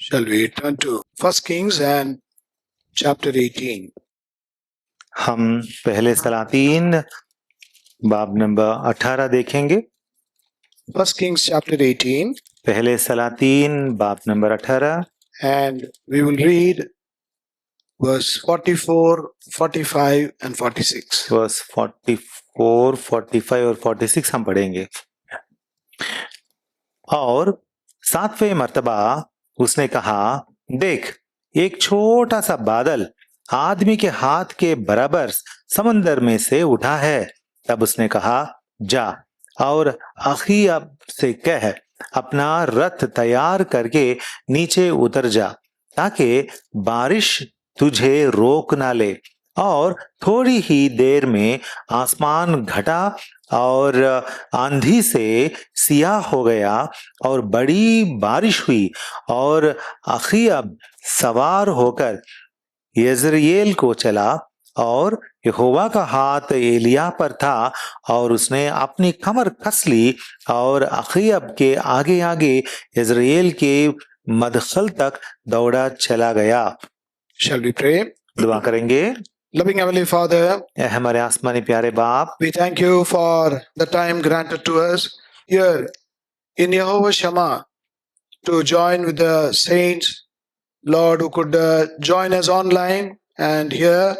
Shall we turn to 1 Kings and chapter 18? हम पहले सलातीन बाब नंबर 18 देखेंगे। 1 Kings chapter 18, पहले सलातीन बाब number 18 and we will read verse 44, 45 and 46. Verse 44, 45 और 46 हम पढ़ेंगे। और 7वें मर्तबा उसने कहा, देख, एक छोटा सा बादल आदमी के हाथ के बराबर समंदर में से उठा है। तब उसने कहा, जा और अखीअब से कह, अपना रथ तैयार करके नीचे उतर जा, ताकि बारिश तुझे रोक ना ले। और थोड़ी ही देर में आसमान घटा और आंधी से सियाह हो गया और बड़ी बारिश हुई। और अखीअब सवार होकर यजरेल को चला और यहोवा का हाथ एलिया पर था और उसने अपनी कमर कस ली और अखीअब के आगे आगे यजरेल के मदखल तक दौड़ा चला गया। Shall we pray? दुआ करेंगे। Loving Heavenly Father, ऐ हमारे आसमानी प्यारे बाप, we thank you for the time granted to us here in Yehovah Shammah to join with the saints, Lord, who could join us online and here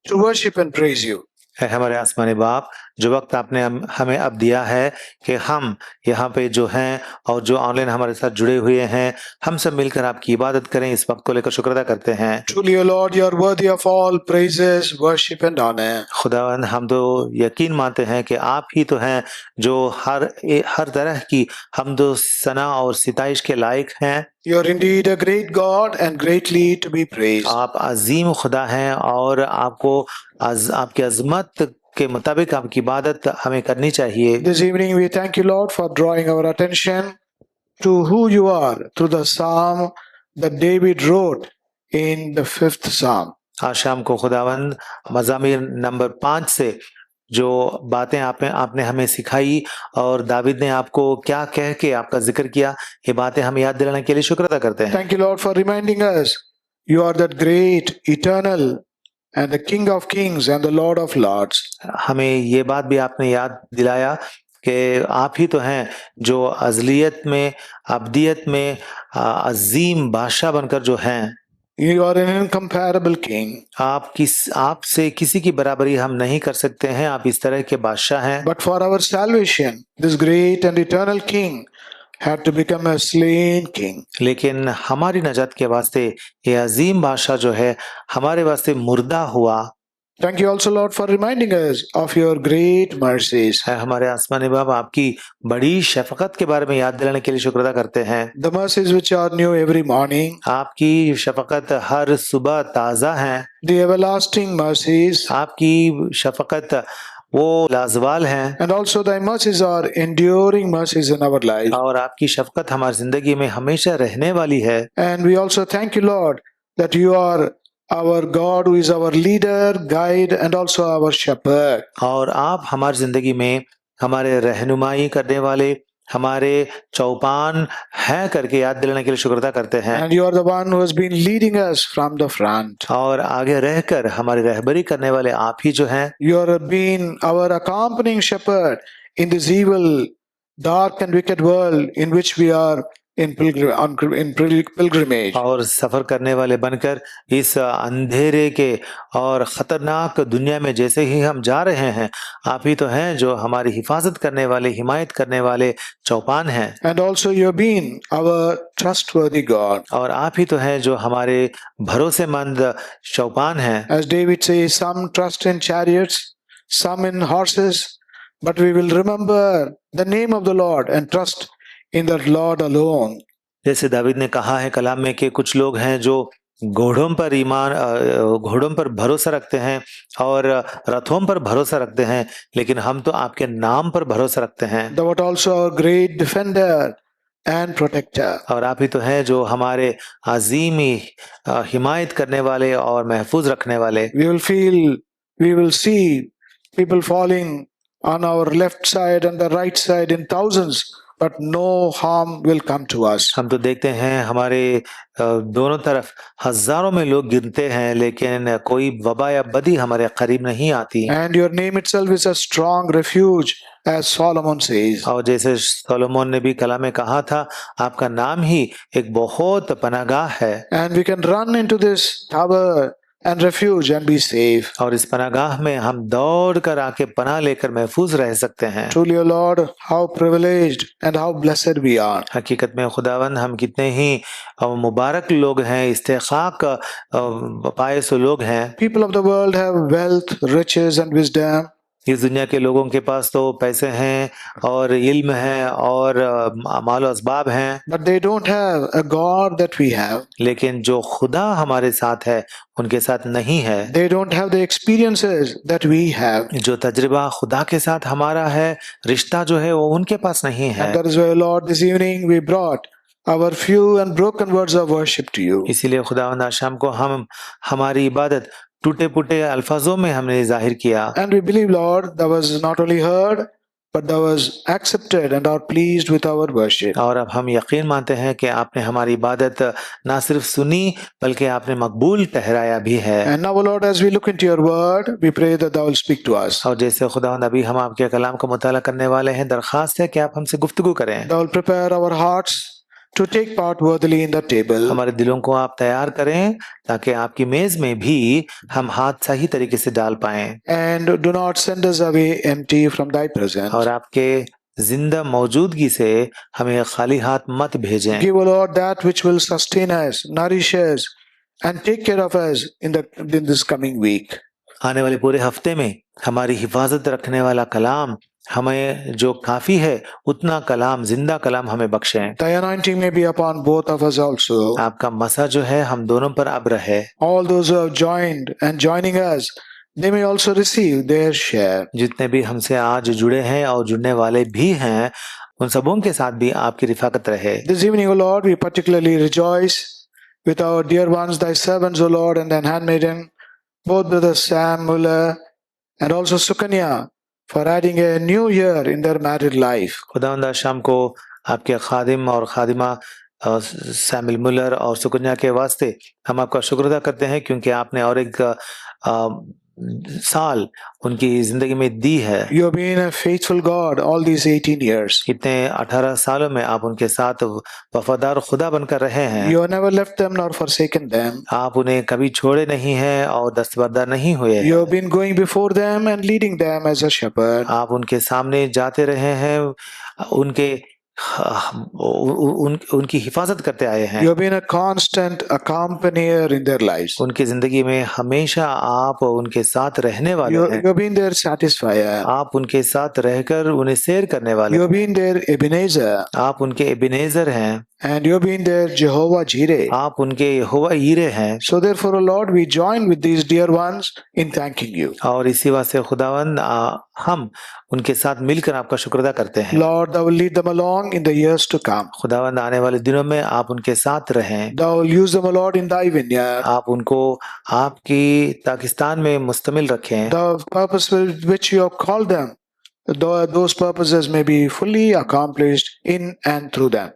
to worship and praise you. है हमारे आसमानी बाप, जो वक्त आपने हमें अब दिया है कि हम यहाँ पे जो हैं और जो ऑनलाइन हमारे साथ जुड़े हुए हैं, हम सब मिलकर आपकी इबादत करें, इस वक्त को लेकर शुक्र अदा करते हैं। Truly, O Lord, you are worthy of all praises, worship and honor. खुदावंद, हम तो यकीन मानते हैं कि आप ही तो हैं जो हर तरह की हमदो सना और सिताइश के लायक हैं। You are indeed a great God and greatly to be praised. आप अजीम खुदा हैं और आपको आपकी अजमत के मुताबिक आपकी इबादत हमें करनी चाहिए। This evening we thank you, Lord, for drawing our attention to who you are through the psalm that David wrote in the 5th psalm. आज शाम को खुदावंद मज़ामीर नंबर 5 से जो बातें आपने हमें सिखाई और दाविद ने आपको क्या कह के आपका जिक्र किया, ये बातें हम याद दिलाने के लिए शुक्र अदा करते हैं। Thank you, Lord, for reminding us you are that great, eternal and the King of Kings and the Lord of Lords. हमें ये बात भी आपने याद दिलाया कि आप ही तो हैं जो अज़लियत में, अब्दियत में अजीम बादशाह बनकर जो हैं। You are an incomparable King. आपसे किसी की बराबरी हम नहीं कर सकते हैं, आप इस तरह के बादशाह हैं। But for our salvation, this great and eternal King had to become a slain king. लेकिन हमारी नजात के वास्ते ये अजीम बादशाह जो है हमारे वास्ते मुर्दा हुआ। Thank you also, Lord, for reminding us of your great mercies. है हमारे आसमानी बाप, आपकी बड़ी शफकत के बारे में याद दिलाने के लिए शुक्र अदा करते हैं। The mercies which are new every morning. आपकी शफकत हर सुबह ताज़ा है। The everlasting mercies. आपकी शफकत वो लाजवाल हैं। And also thy mercies are enduring mercies in our life. और आपकी शफकत हमारी जिंदगी में हमेशा रहने वाली है। And we also thank you, Lord, that you are our God who is our leader, guide and also our shepherd. और आप हमारी जिंदगी में हमारे रहनुमाई करने वाले, हमारे चौपान हैं करके याद दिलाने के लिए शुक्र अदा करते हैं। And you are the one who has been leading us from the front. और आगे रहकर हमारी रहबरी करने वाले आप ही जो हैं। You are been our accompanying shepherd in this evil, dark and wicked world in which we are in pilgrimage. और सफर करने वाले बनकर इस अंधेरे के और खतरनाक दुनिया में जैसे ही हम जा रहे हैं, आप ही तो हैं जो हमारी हिफाजत करने वाले, हिमायत करने वाले चौपान हैं। And also you have been our trustworthy God. और आप ही तो हैं जो हमारे भरोसेमंद चौपान हैं। As David says, some trust in chariots, some in horses, but we will remember the name of the Lord and trust in the Lord alone. जैसे दाविद ने कहा है कलाम में कि कुछ लोग हैं जो घोड़ों पर भरोसा रखते हैं और रथों पर भरोसा रखते हैं, लेकिन हम तो आपके नाम पर भरोसा रखते हैं। Thou art also our great defender and protector. और आप ही तो हैं जो हमारे अजीमी हिमायत करने वाले और महफूज रखने वाले। We will see people falling on our left side and the right side in thousands but no harm will come to us. हम तो देखते हैं हमारे दोनों तरफ हजारों में लोग गिरते हैं, लेकिन कोई वबा या बदी हमारे करीब नहीं आती। And your name itself is a strong refuge, as Solomon says. और जैसे सोलोमन ने भी कला में कहा था, आपका नाम ही एक बहुत पनागाह है। And we can run into this tower and refuge and be safe. और इस पनागाह में हम दौड़ कर आके पनाह लेकर महफूज रह सकते हैं। Truly, O Lord, how privileged and how blessed we are. हकीकत में खुदावन हम कितने ही मुबारक लोग हैं, इस्तेखाक पाए सो लोग हैं। People of the world have wealth, riches, and wisdom. इस दुनिया के लोगों के पास तो पैसे हैं और इल्म है और मालो असबाब हैं, But they don't have a God that we have. लेकिन जो खुदा हमारे साथ है उनके साथ नहीं है। They don't have the experiences that we have. जो तजुर्बा खुदा के साथ हमारा है, रिश्ता जो है वो उनके पास नहीं है। And that is why, Lord, this evening we brought our few and broken words of worship to you. इसीलिए खुदावंद आज शाम को हम हमारी इबादत टूटे फूटे अल्फाजों में हमने जाहिर किया। And we believe, Lord, that was not only heard, but that was accepted and are pleased with our worship. और अब हम यकीन मानते हैं कि आपने हमारी इबादत ना सिर्फ सुनी बल्कि आपने मकबूल ठहराया भी है। And now, Lord, as we look into your word, we pray that thou will speak to us. और जैसे खुदावंद अभी हम आपके कलाम का मुताला करने वाले हैं, दरख्वास्त है कि आप हमसे गुफ्तगू करें। Thou will prepare our hearts to take part worthily in the table. हमारे दिलों को आप तैयार करें ताकि आपकी मेज में भी हम हाथ सही तरीके से डाल पाएं। And do not send us away empty from thy presence. और आपके जिंदा मौजूदगी से हमें खाली हाथ मत भेजें। Give, O Lord, that which will sustain us, nourish us, and take care of us in this coming week. आने वाले पूरे हफ्ते में हमारी हिफाजत रखने वाला कलाम हमें जो काफी है, उतना कलाम, जिंदा कलाम हमें बख्शें। Thy anointing may be upon both of us also. आपका मसा जो है हम दोनों पर अब रहे। All those who have joined and joining us, they may also receive their share. जितने भी हमसे आज जुड़े हैं और जुड़ने वाले भी हैं, उन सबों के साथ भी आपकी रिफाकत रहे। This evening, O Lord, we particularly rejoice with our dear ones, thy servants, O Lord, and thine handmaiden, both Brother Sam Muller and also Sukanya, for adding a new year in their married life. खुदावंद आज शाम को आपके खादिम और खादिमा Samuel मुलर और सुकन्या के वास्ते हम आपका शुक्र अदा करते हैं, क्योंकि आपने और एक साल उनकी जिंदगी में दी है। You have been a faithful God all these 18 years. इतने 18 सालों में आप उनके साथ वफादार खुदा बनकर रहे हैं। You have never left them nor forsaken them. आप उन्हें कभी छोड़े नहीं हैं और दस्तबरदार नहीं हुए। You have been going before them and leading them as a shepherd. आप उनके सामने जाते रहे हैं, उनके उनकी हिफाजत करते आए हैं। You have been a constant accompanier in their lives. उनकी जिंदगी में हमेशा आप उनके साथ रहने वाले हैं। You have been their satisfier. आप उनके साथ रहकर उन्हें सैर करने वाले You हैं। have been their Ebenezer. आप उनके एबिनेजर हैं। And you have been their Jehovah Jireh. आप उनके यहोवा यीरे हैं। So therefore, O Lord, we join with these dear ones in thanking you. और इसी वास्ते खुदावंद हम उनके साथ मिलकर आपका शुक्र अदा करते हैं। Lord, thou will lead them along in the years to come. खुदावंद आने वाले दिनों में आप उनके साथ रहें। Thou will use them, O Lord, in thy vineyard. आप उनको आपकी पाकिस्तान में मुस्तमिल रखें। The purpose with which you have called them, those purposes may be fully accomplished in and through them.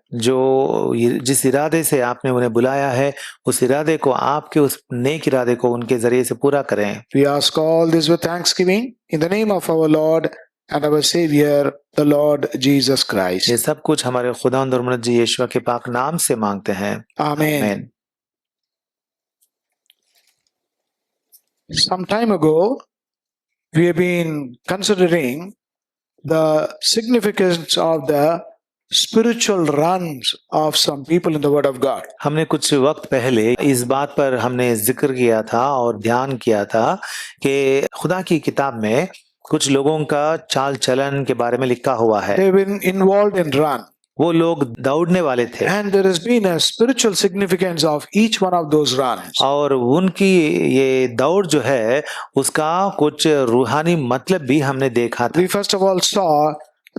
जिस इरादे से आपने उन्हें बुलाया है, उस इरादे को, आपके उस नेक इरादे को उनके जरिए से पूरा करें। We ask all this with thanksgiving in the name of our Lord and our Savior, the Lord Jesus Christ. ये सब कुछ हमारे खुदावंद और मुनज्जी यीशु के पाक नाम से मांगते हैं। Amen. आमीन। Some time ago, we have been considering the significance of the spiritual runs of some people in the Word of God. हमने कुछ वक्त पहले इस बात पर हमने जिक्र किया था और ध्यान किया था कि खुदा की किताब में कुछ लोगों का चाल चलन के बारे में लिखा हुआ है। They've been involved in run. वो लोग दौड़ने वाले थे And there has been a spiritual significance of each one of those runs. और उनकी ये दौड़ जो है उसका कुछ रूहानी मतलब भी हमने देखा था। We first of all saw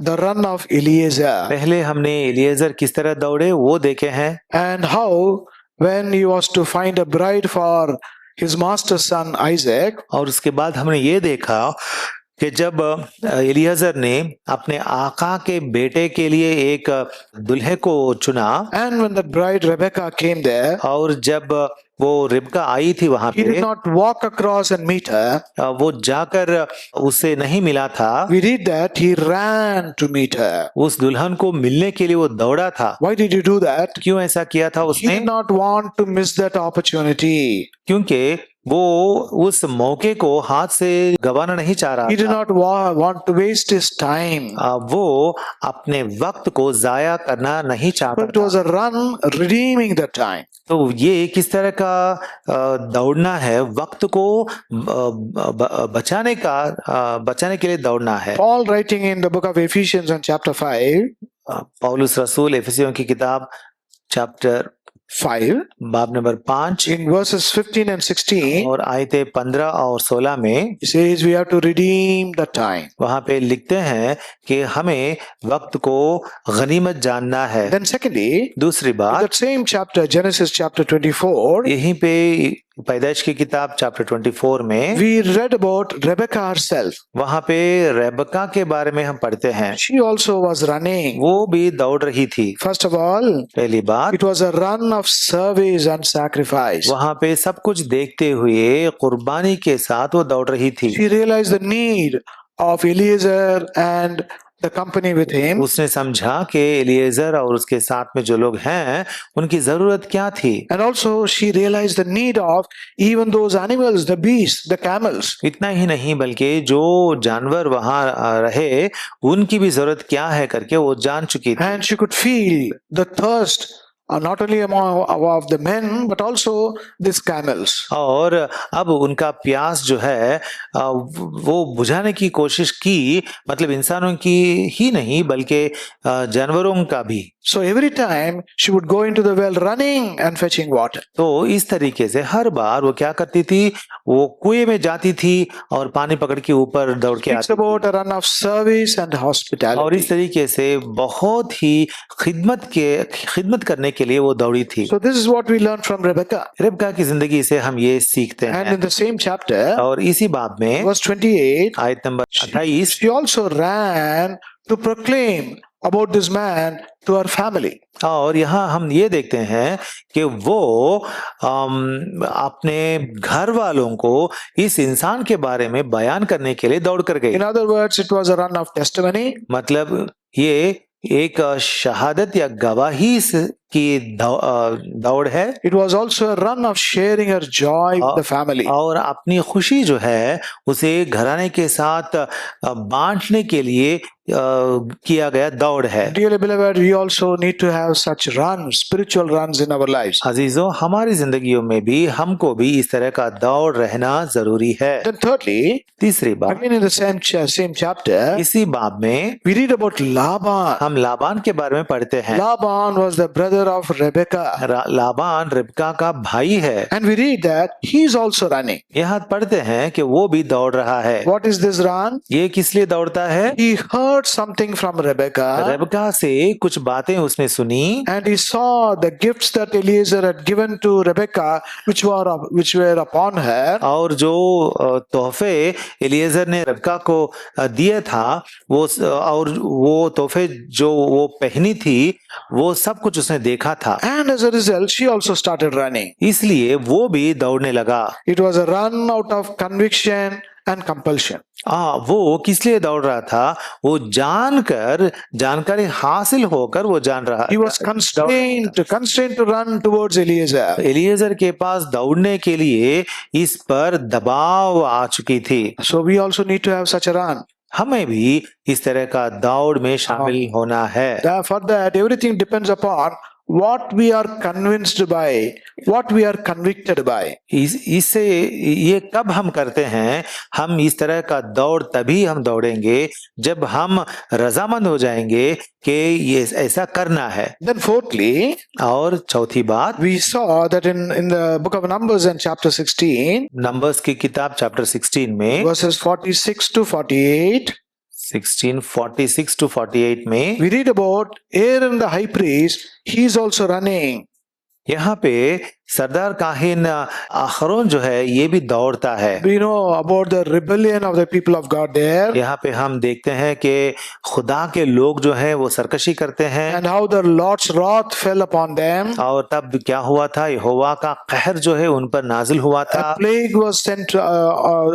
the run of Eliezer पहले हमने एलिएजर किस तरह दौड़े वो देखे हैं, and how when he was to find a bride for his master's son Isaac, और उसके बाद हमने ये देखा कि जब एलियाजर ने अपने आका के बेटे के लिए एक दुल्हे को चुना and when that bride Rebecca came there, और जब वो रिबका आई थी वहां he did पे, not walk across and meet her. वो जाकर उससे नहीं मिला था, We read that he ran to meet her. उस दुल्हन को मिलने के लिए वो दौड़ा था। Why did he do that? क्यों ऐसा किया था He उसने? did not want to miss that opportunity. क्योंकि वो उस मौके को हाथ से गंवाना नहीं चाह रहा He did था। not want to waste his time. वो अपने वक्त को जाया करना नहीं चाहता But it था। was a run redeeming the time. तो ये किस तरह का दौड़ना है, वक्त को बचाने के लिए दौड़ना है। Paul writing in the book of Ephesians in chapter 5, पौलुस रसूल एफिसियों की किताब चैप्टर 5 बाब नंबर 5 in verses 15 and 16, और आयते 15 और 16 में he says we have to redeem the time. वहां पे लिखते हैं कि हमें वक्त को गनीमत जानना है। Then secondly, दूसरी in बात, that same chapter, Genesis chapter 24, यहीं पे पैदाइश की किताब चैप्टर 24 में we read about Rebecca herself. वहां पे रेबका के बारे में हम पढ़ते हैं। She also was running. वो भी दौड़ रही थी। First of all, पहली बात, it was a run of service and sacrifice. वहां पे सब कुछ देखते हुए कुर्बानी के साथ वो दौड़ रही थी। She realized the need of Eliezer and the company with him. उसने समझा कि एलिएजर और उसके साथ में जो लोग हैं उनकी जरूरत क्या थी। And also she realized the need of even those animals, the beasts, the camels. इतना ही नहीं बल्कि जो जानवर वहां रहे उनकी भी जरूरत क्या है करके वो जान चुकी थी। And she could feel the thirst not only among of the men but also these camels. और अब उनका प्यास जो है वो बुझाने की कोशिश की, मतलब इंसानों की ही नहीं बल्कि जानवरों का भी। So every time she would go into the well running and fetching water. तो इस तरीके से हर बार वो क्या करती थी, वो कुएं में जाती थी और पानी पकड़ के ऊपर दौड़ के It's आती about a run of service and और hospitality. इस तरीके से बहुत ही खिदमत करने के लिए वो दौड़ी थी। So this is what we learned from Rebecca. रिबका की जिंदगी से हम ये सीखते And हैं। in the same chapter, और इसी बाब में verse 28, आयत number 28 she also ran to proclaim about this man to her family. और यहाँ हम ये देखते हैं कि वो अपने घर वालों को इस इंसान के बारे में बयान करने के लिए दौड़ कर गई। In other words, it was a run of testimony. मतलब ये एक शहादत या गवाही की दौड़ है। It was also a run of sharing her joy with the family. और अपनी खुशी जो है उसे घराने के साथ बांटने के लिए किया गया दौड़ है। Dearly beloved, we also need to have such runs, spiritual runs in our lives. अजीजों, हमारी जिंदगियों में भी हमको भी इस तरह का दौड़ रहना जरूरी है। Then thirdly, तीसरी बात, again in the same chapter, इसी बाब में we read about Laban. हम लाबान के बारे में पढ़ते हैं। Laban was the brother of Rebecca. Laban रिबका का भाई है। And we read that he is also running. यहाँ पढ़ते हैं कि वो भी दौड़ रहा है। What is this run? ये किस लिए दौड़ता है? He heard something from Rebecca. रेबका से कुछ बातें उसने सुनी And he saw the gifts that Eliezer had given to Rebecca, which were upon her. और जो तोहफे एलिएजर ने रेबका को दिया था वो और वो तोहफे जो वो पहनी थी वो सब कुछ उसने देखा था। And as a result, she also started running. इसलिए वो भी दौड़ने लगा। It was a run out of conviction and compulsion. वो किस लिए दौड़ रहा था? वो जानकारी हासिल होकर वो जान रहा। He was constrained to run towards Eliezer. Eliezer के पास दौड़ने के लिए इस पर दबाव आ चुकी थी। So we also need to have such a run. हमें भी इस तरह का दौड़ में शामिल होना है। For that, everything depends upon what we are convinced by, what we are convicted by. इससे ये कब हम करते हैं? हम इस तरह का दौड़ तभी हम दौड़ेंगे जब हम रजामंद हो जाएंगे कि ये ऐसा करना है। Then fourthly, और चौथी बात, we saw that in the book of Numbers in chapter 16, numbers की किताब चैप्टर 16 में verses 46 to 48, 16:46 to 48 में we read about Aaron the high priest. He is also running. यहाँ पे सरदार काहिन अहरोन जो है ये भी दौड़ता है। We know about the rebellion of the people of God there, यहाँ पे हम देखते हैं कि खुदा के लोग जो हैं वो सरकशी करते हैं, and how the Lord's wrath fell upon them. और तब क्या हुआ था, यहोवा का कहर जो है उन पर नाजिल हुआ था, A plague was sent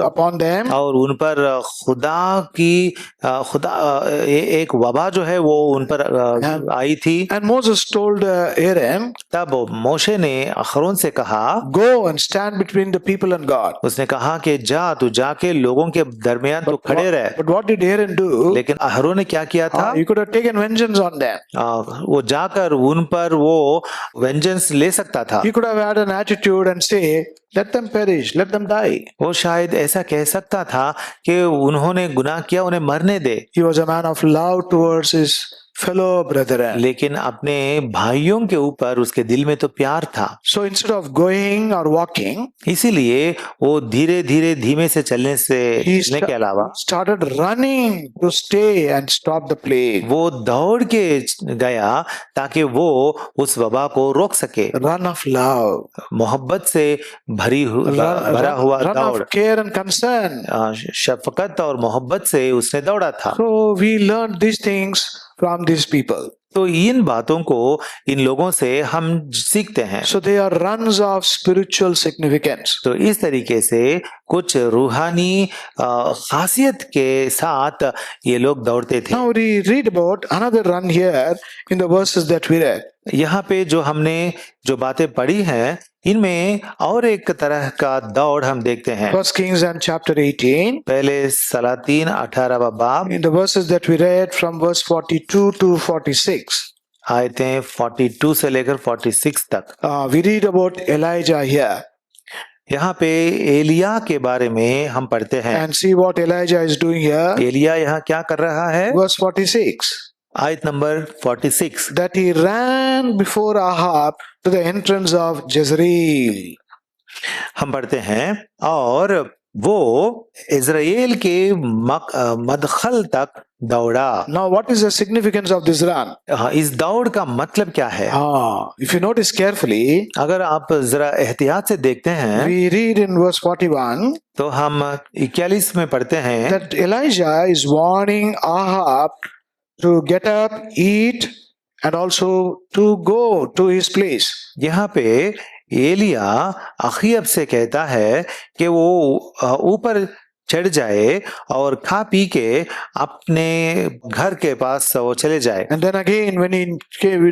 upon them, और उन पर एक वबा जो है वो उन पर आई थी। and Moses told Aaron, तब मोशे ने अहरोन से कहा, "Go and stand between the people and God." उसने कहा कि तू जाके लोगों के दरमियान तू खड़े रह। But what did Aaron do? लेकिन अहरोन ने क्या किया था, He could have taken vengeance on them. वो जाकर उन पर वो वेंजेंस ले सकता था। He could have had an attitude and say, "Let them perish, let them die." वो शायद ऐसा कह सकता था कि उन्होंने गुनाह किया, उन्हें मरने दे। He was a man of love towards his fellow brethren. लेकिन अपने भाइयों के ऊपर उसके दिल में तो प्यार था। So instead of going or walking, इसीलिए वो धीरे धीरे धीमे से चलने के अलावा started running to stay and stop the plague. वो दौड़ के गया ताकि वो उस वबा को रोक सके। Run of love, मोहब्बत से भरा हुआ run दौड़, of care and concern. शफकत और मोहब्बत से उसने दौड़ा था। So we learned these things from these people. तो इन बातों को इन लोगों से हम सीखते हैं। So they are runs of spiritual significance. तो इस तरीके से कुछ रूहानी खासियत के साथ ये लोग दौड़ते थे। Now we read about another run here in the verses that we read. यहाँ पे जो हमने जो बातें पढ़ी हैं इनमें और एक तरह का दौड़ हम देखते हैं। 1 Kings and chapter 18. पहले सलातीन 18वां बाब, In the verses that we read from verse 42 to 46. आयतें 42 से लेकर 46 तक। We read about Elijah here यहाँ पे एलिया के बारे में हम पढ़ते हैं। and see what Elijah is doing here. Elia यहाँ क्या कर रहा है? Verse 46. आयत number 46, That he ran before Ahab to the entrance of Jezreel. हम पढ़ते हैं, और वो इज़राइल के मदखल तक दौड़ा। Now what is the significance of this run? इस दौड़ का मतलब क्या है? If you notice carefully, अगर आप जरा एहतियात से देखते हैं we read in verse 41 तो हम 41 में पढ़ते हैं that Elijah is warning Ahab to get up, eat, and also to go to his place. यहाँ पे एलिया अखीयब से कहता है कि वो ऊपर चढ़ जाए और खा पी के अपने घर के पास वो चले जाए। And then again, when he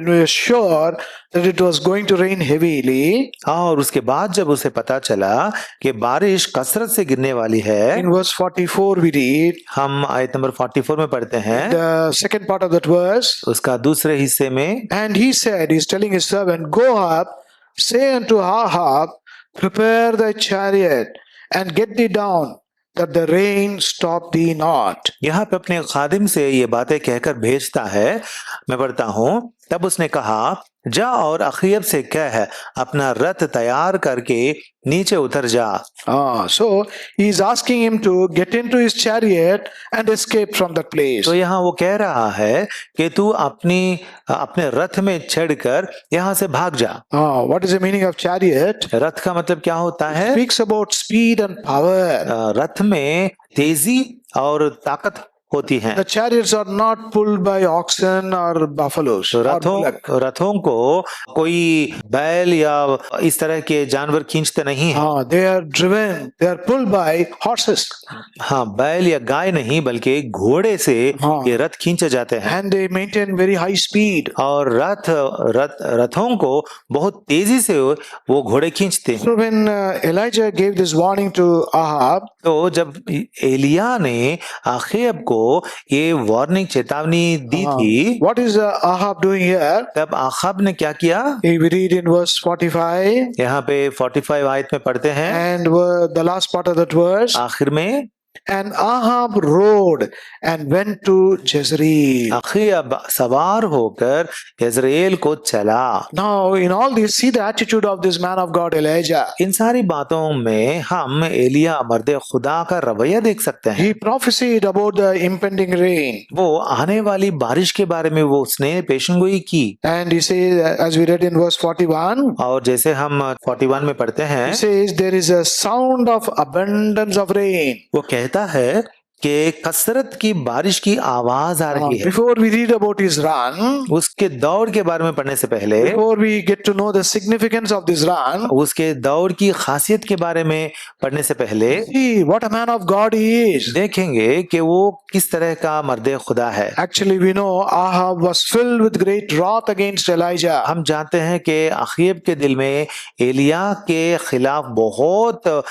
was sure that it was going to rain heavily, और उसके बाद जब उसे पता चला कि बारिश कसरत से गिरने वाली है, in verse 44 we read, हम आयत नंबर 44 में पढ़ते हैं, the second part of that verse, उसका दूसरे हिस्से में, and he said, he's telling his servant, "Go up, say unto Ahab, prepare thy chariot, and get thee down, that the rain stop thee not." यहाँ पे अपने खादिम से ये बातें कहकर भेजता है। मैं पढ़ता हूँ, तब उसने कहा, जा और अखीयब से कह अपना रथ तैयार करके नीचे उतर जा। So he is asking him to get into his chariot and escape from that place. तो यहाँ वो कह रहा है कि तू अपने रथ में चढ़कर यहाँ से भाग जा। What is the meaning of chariot? रथ का मतलब क्या होता है? Speaks about speed and power. रथ में तेजी और ताकत होती हैं। The chariots are not pulled by oxen or buffaloes. तो or bullock. रथों को कोई बैल या इस तरह के जानवर खींचते नहीं हैं। They are driven, they are pulled by horses. हाँ, बैल या गाय नहीं बल्कि घोड़े से ये रथ खींचे जाते हैं। And they maintain very high speed. और रथों को बहुत तेजी से वो घोड़े खींचते हैं। So when Elijah gave this warning to Ahab, तो जब एलिया ने अखीयब को ये वार्निंग चेतावनी दी थी, what is Ahab doing here? तब अखब ने क्या किया? We read in verse 45. यहाँ पे 45 आयत में पढ़ते हैं, And the last part of that verse, आखिर में And Ahab rode and went to Jezreel. अखीब सवार होकर यजरेल को चला। Now, in all this, see the attitude of this man of God, Elijah. इन सारी बातों में हम एलिया मर्द खुदा का रवैया देख सकते हैं। He prophesied about the impending rain. वो आने वाली बारिश के बारे में वो उसने पेशेंगोई की। And he says, as we read in verse 41, और जैसे हम 41 में पढ़ते हैं, he says, there is a sound of abundance of rain. वो कहता है कि कसरत की बारिश की आवाज आ रही है। Before we read about his run, उसके दौड़ के बारे में पढ़ने से पहले, before we get to know the significance of this run, उसके दौड़ की खासियत के बारे में पढ़ने से पहले see what a man of God he is. देखेंगे कि वो किस तरह का मर्द खुदा है। Actually, we know Ahab was filled with great wrath against Elijah. हम जानते हैं कि अखीब के दिल में एलिया के खिलाफ बहुत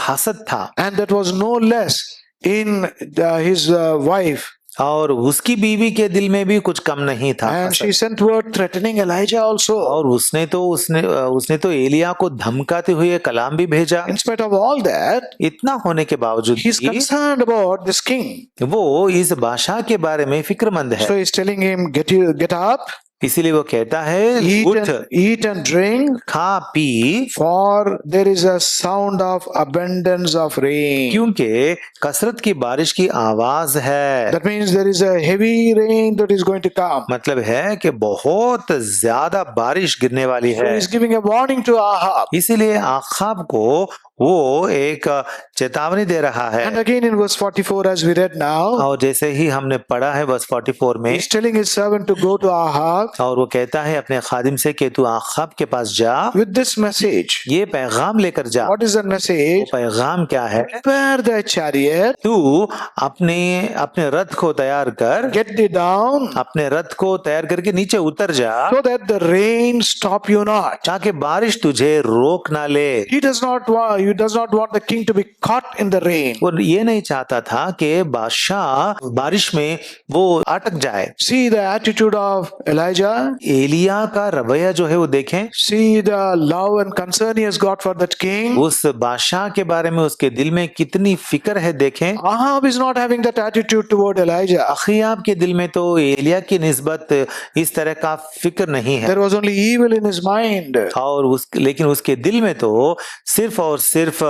हसद था, And that was no less in his wife. और उसकी बीवी के दिल में भी कुछ कम नहीं था। And she sent word threatening Elijah also. और उसने तो एलिया को धमकाते हुए कलाम भी भेजा। In spite of all that, इतना होने के बावजूद he's भी concerned about this king. वो इस बादशाह के बारे में फिक्रमंद है। So he's telling him, get up, इसीलिए वो कहता है, उठ, eat and drink, खा P, for there is a sound of abundance of rain. क्योंकि कसरत की बारिश की आवाज है। That means there is a heavy rain that is going to come. मतलब है कि बहुत ज्यादा बारिश गिरने वाली So है। he's giving a warning to Ahab. इसीलिए आखाब को वो एक चेतावनी दे रहा है। And again in verse 44, as we read now, और जैसे ही हमने पढ़ा है वर्स 44 में, he's telling his servant to go to Ahab और वो कहता है अपने खादिम से कि तू आखाब के पास जा, with this message. ये पैगाम लेकर जा। What is that वो message? पैगाम क्या है? Prepare thy chariot, तू अपने रथ को तैयार कर, get thee down, अपने रथ को तैयार करके नीचे उतर जा, so that the rain stop you not. ताकि बारिश तुझे रोक ना ले। He does not want the king to be caught in the rain. वो ये नहीं चाहता था कि बादशाह बारिश में वो अटक जाए। See the attitude of Elijah. Elia का रवैया जो है वो देखें, See the love and concern he has got for that king. उस बादशाह के बारे में उसके दिल में कितनी फिक्र है देखें। Ahab is not having that attitude toward Elijah. अखीयाब के दिल में तो एलिया की निस्बत इस तरह का फिक्र नहीं है, There was only evil in his mind. और लेकिन उसके दिल में तो सिर्फ और सिर्फ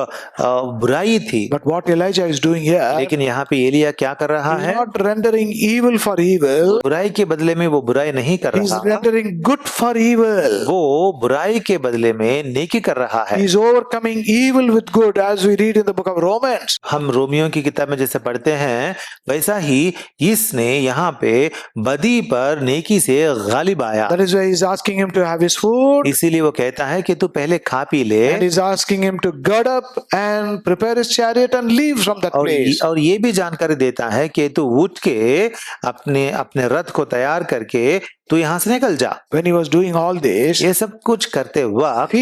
बुराई थी। But what Elijah is doing here, लेकिन यहाँ पे एलिया क्या कर रहा he's है? not rendering evil for evil. बुराई के बदले में वो बुराई नहीं कर He's रहा, rendering good for evil. वो बुराई के बदले में नेकी कर रहा है। He's overcoming evil with good, as we read in the book of Romans. हम रोमियो की किताब में जैसे पढ़ते हैं, वैसा ही इसने यहाँ पे बदी पर नेकी से गालिब आया। That is why he's asking him to have his food. इसीलिए वो कहता है कि तू पहले खा पी ले, And he's asking him to gird up and prepare his chariot and leave from that place. और ये भी जानकारी देता है कि तू उठ के अपने अपने रथ को तैयार करके तू यहाँ से निकल जा। When he was doing all this, ये सब कुछ करते वक्त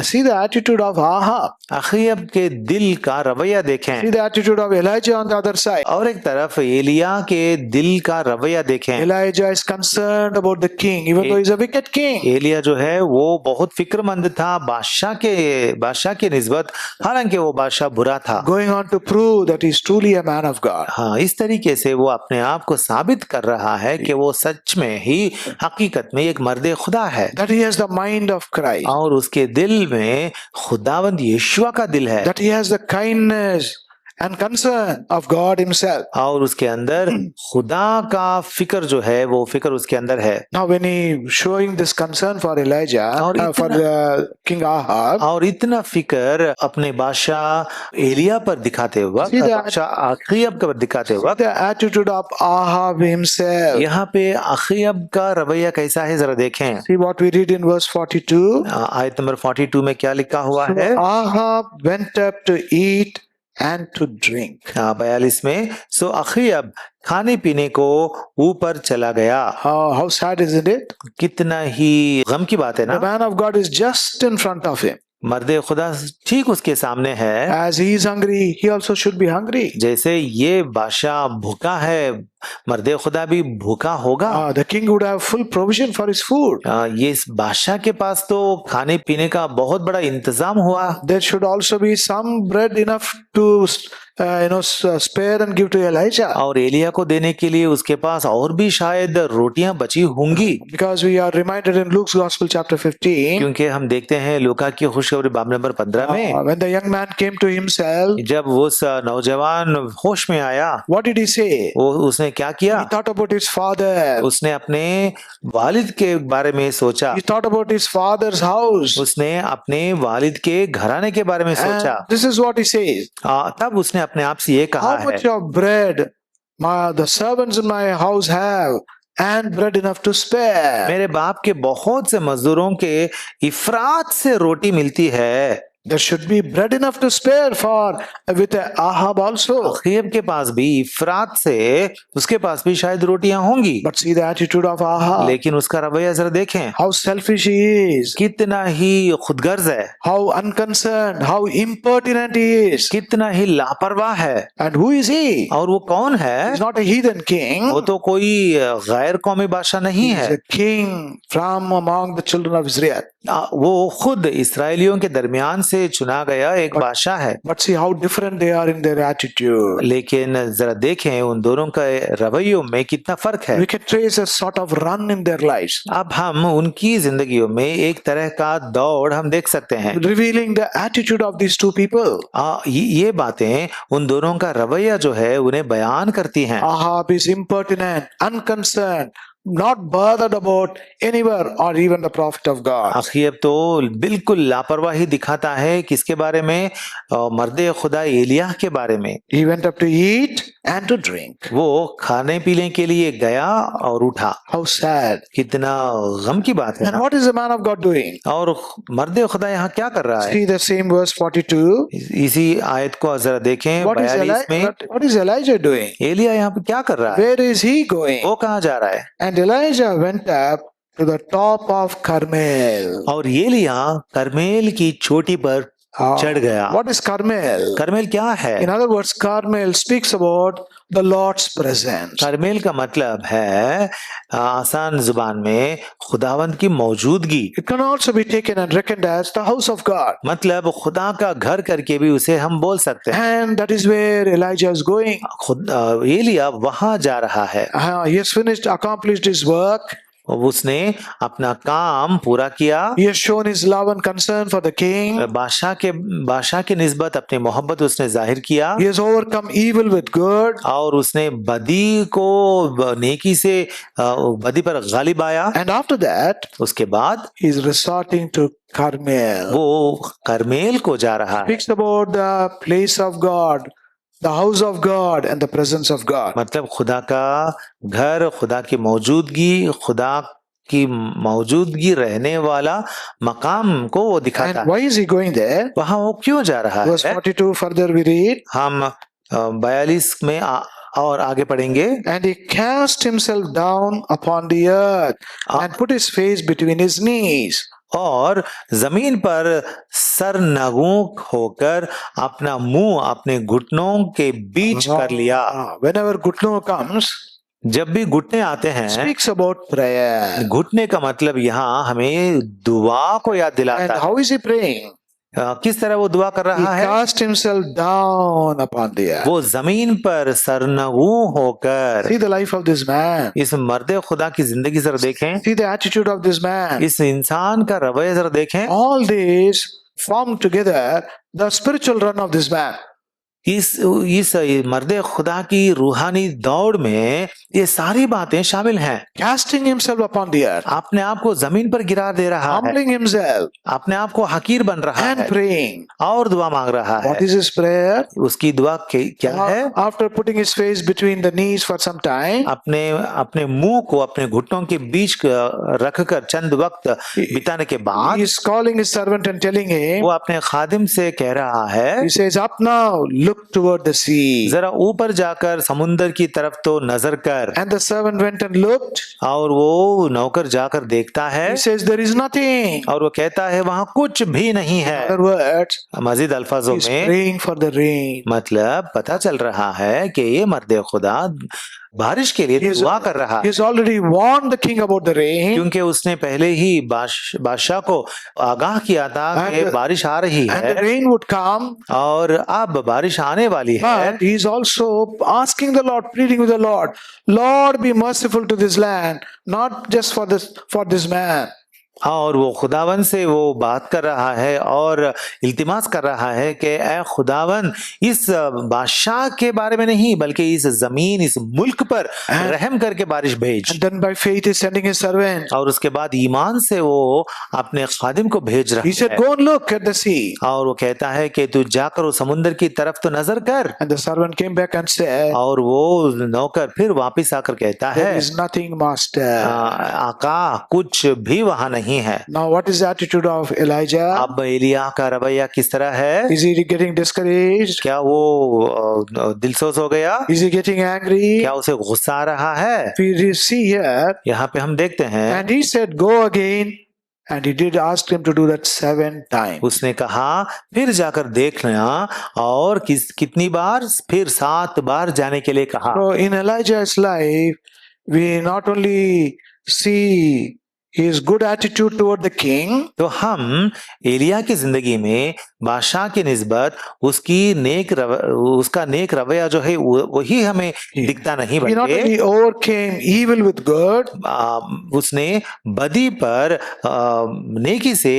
see the attitude of Ahab. अखीयब के दिल का रवैया देखें, See the attitude of Elijah on the other side. और एक तरफ एलिया के दिल का रवैया देखें। Elijah is concerned about the king, even though he's a wicked king. Elia जो है वो बहुत फिक्रमंद था बादशाह के निस्बत, हालांकि वो बादशाह बुरा था। Going on to prove that he's truly a man of God. हाँ, इस तरीके से वो अपने आप को साबित कर रहा है कि वो सच में ही हकीकत में एक मर्द खुदा है, That he has the mind of Christ. और उसके दिल में खुदावंद यीशुआ का दिल है, That he has the kindness and concern of God himself. और उसके अंदर खुदा का फिक्र जो है वो फिक्र उसके अंदर है। Now when he showing this concern for Elijah, और for King Ahab, और इतना फिक्र अपने बादशाह एलिया पर दिखाते वक्त, See that- बादशाह अखीयब पर दिखाते वक्त, the attitude of Ahab himself. यहाँ पे अखीयब का रवैया कैसा है जरा देखें। See what we read in verse 42. आयत नंबर 42 में क्या लिखा हुआ है? Ahab went up to eat and to drink. 42 में, सो अखीयब खाने पीने को ऊपर चला गया। How sad isn't it? कितना ही गम की बात है The ना। man of God is just in front of him. मर्द खुदा ठीक उसके सामने है। As he is hungry, he also should be hungry. जैसे ये बादशाह भूखा है, मर्द खुदा भी भूखा होगा। The king would have full provision for his food. ये इस बादशाह के पास तो खाने पीने का बहुत बड़ा इंतजाम हुआ। There should also be some bread enough to spare and give to Elijah. और एलिया को देने के लिए उसके पास और भी शायद रोटियां बची होंगी, Because we are reminded in Luke's Gospel chapter 15, क्योंकि हम देखते हैं लूका की खुशखबरी बाब नंबर 15 में when the young man came to himself, जब वो नौजवान होश में आया, what did he say? वो उसने क्या किया? He thought about his father. उसने अपने वालिद के बारे में सोचा, He thought about his father's house. उसने अपने वालिद के घराने के बारे में सोचा। And this is what he says. तब उसने अपने आप से ये कहा How much है, of bread the servants in my house have, and bread enough to spare. मेरे बाप के बहुत से मजदूरों के इफरात से रोटी मिलती है। There should be bread enough to spare for with Ahab also. अखीब के पास भी इफरात से उसके पास भी शायद रोटियां होंगी, But see the attitude of Ahab. लेकिन उसका रवैया जरा देखें, How selfish he is. कितना ही खुदगर्ज है, How unconcerned. How impertinent he is. कितना ही लापरवाह है। And who is he? और वो कौन है? He's not a heathen king. वो तो कोई गैर कौमी बादशाह नहीं He's है, a king from among the children of Israel. वो खुद इसराइलियों के दरमियान से चुना गया एक बादशाह है। But see how different they are in their attitude. लेकिन जरा देखें उन दोनों का रवैयों में कितना फर्क है। We can trace a sort of run in their lives, अब हम उनकी जिंदगियों में एक तरह का दौड़ हम देख सकते हैं। revealing the attitude of these two people. ये बातें उन दोनों का रवैया जो है उन्हें बयान करती हैं। Ahab is impertinent, unconcerned, not bothered about anywhere or even the prophet of God. अखीब तो बिल्कुल लापरवाही दिखाता है किसके बारे में? मर्दे खुदा एलिय्याह के बारे में। He went up to eat and to drink. वो खाने पीने के लिए गया और उठा। How sad. कितना गम की बात है And ना? what is the man of God doing? और मर्दे खुदा यहाँ क्या कर रहा है? See the same verse 42. इसी आयत को जरा देखें What is 42 में। what is Elijah doing? एलिय्याह यहाँ पे क्या कर रहा है? Where is he going? वो कहाँ जा रहा है? And Elijah went up to the top of Carmel. और एलिय्याह करमेल की चोटी पर चढ़ गया। What is Carmel? करमेल क्या है? In other words, Carmel speaks about the Lord's presence. करमेल का मतलब है आसान जुबान में खुदावंद की मौजूदगी। It can also be taken and reckoned as the house of God. मतलब खुदा का घर करके भी उसे हम बोल सकते हैं। And that is where Elijah is going. एलिय्याह वहां जा रहा है। He has finished, accomplished his work. उसने अपना काम पूरा किया। He has shown his love and concern for the king. बादशाह के निस्बत अपनी मोहब्बत उसने जाहिर किया। He has overcome evil with good. और उसने बदी को नेकी से बदी पर गालिब आया। And after that, उसके बाद he is resorting to Carmel. वो करमेल को जा रहा है। Speaks about the place of God, the house of God and the presence of God. मतलब खुदा का घर, खुदा की मौजूदगी, खुदा की मौजूदगी रहने वाला मकाम को वो दिखाता And why is he going there? है। वहां वो क्यों जा रहा Verse है? 42 further we read. हम 42 में और आगे पढ़ेंगे। And he cast himself down upon the earth and put his face between his knees. और जमीन पर सरनगू होकर अपना मुंह अपने घुटनों के बीच कर लिया। Whenever Gutno comes, जब भी घुटने आते हैं, speaks about prayer. घुटने का मतलब यहाँ हमें दुआ को याद And दिलाता है। how is he praying? किस तरह वो दुआ कर He रहा है? cast himself down upon the earth. वो जमीन पर सरनगू होकर। See the life of this man. इस मर्दे खुदा की जिंदगी जरा देखें, See the attitude of this man. इस इंसान का रवैया जरा देखें। All these form together the spiritual run of this man. इस मर्दे खुदा की रूहानी दौड़ में ये सारी बातें शामिल हैं। Casting himself upon the earth. अपने आप को जमीन पर गिरा दे रहा है, Humbling himself अपने आप को हकीर बन रहा and है praying. और दुआ मांग रहा What है। is his prayer? उसकी दुआ क्या है? After putting his face between the knees for some time, अपने मुंह को अपने घुटनों के बीच रखकर चंद वक्त बिताने के बाद he is calling his servant and telling him, वो अपने खादिम से कह रहा है, he says, up now, look toward the sea. जरा ऊपर जाकर समुंदर की तरफ तो नजर कर। And the servant went and looked. और वो नौकर जाकर देखता है He says, there is nothing. और वो कहता है वहां कुछ भी नहीं In है। other words, Majeed अल्फाजों he is में praying for the rain. मतलब पता चल रहा है कि ये मर्द खुदा बारिश के लिए He's- दुआ कर रहा है, He's already warned the king about the rain. क्योंकि उसने पहले ही बादशाह को आगाह किया था कि And- बारिश आ रही And the है rain would come. और अब बारिश आने वाली है। But he's also asking the Lord, pleading with the Lord, Lord, be merciful to this land, not just for this man. और वो खुदावन से वो बात कर रहा है और इल्तिमास कर रहा है कि ऐ खुदावन इस बादशाह के बारे में नहीं बल्कि इस जमीन इस मुल्क पर रहम करके बारिश भेज। And then by faith he's sending his servant. और उसके बाद ईमान से वो अपने खादिम को भेज रहा He said, है go and look at the sea. और वो कहता है कि तू जाकर उस समुद्र की तरफ तो नजर कर। And the servant came back and said, और वो नौकर फिर वापस आकर कहता है, there is nothing, master. आका कुछ भी वहां नहीं है। Now what is the attitude of Elijah? अब एलिया का रवैया किस तरह है? Is he getting discouraged? क्या वो दिलसोज हो गया? Is he getting angry? क्या उसे गुस्सा आ रहा है? We see here, यहाँ पे हम देखते हैं and he said, go again. And he did ask him to do that 7 times. उसने कहा फिर जाकर देखना और कितनी बार? फिर 7 बार जाने के लिए कहा। So in Elijah's life, we not only see his good attitude toward the king, तो हम एलिया की जिंदगी में बादशाह की निस्बत उसका नेक रवैया जो है वही हमें दिखता नहीं he not बल्कि only overcame evil with good, उसने बदी पर नेकी से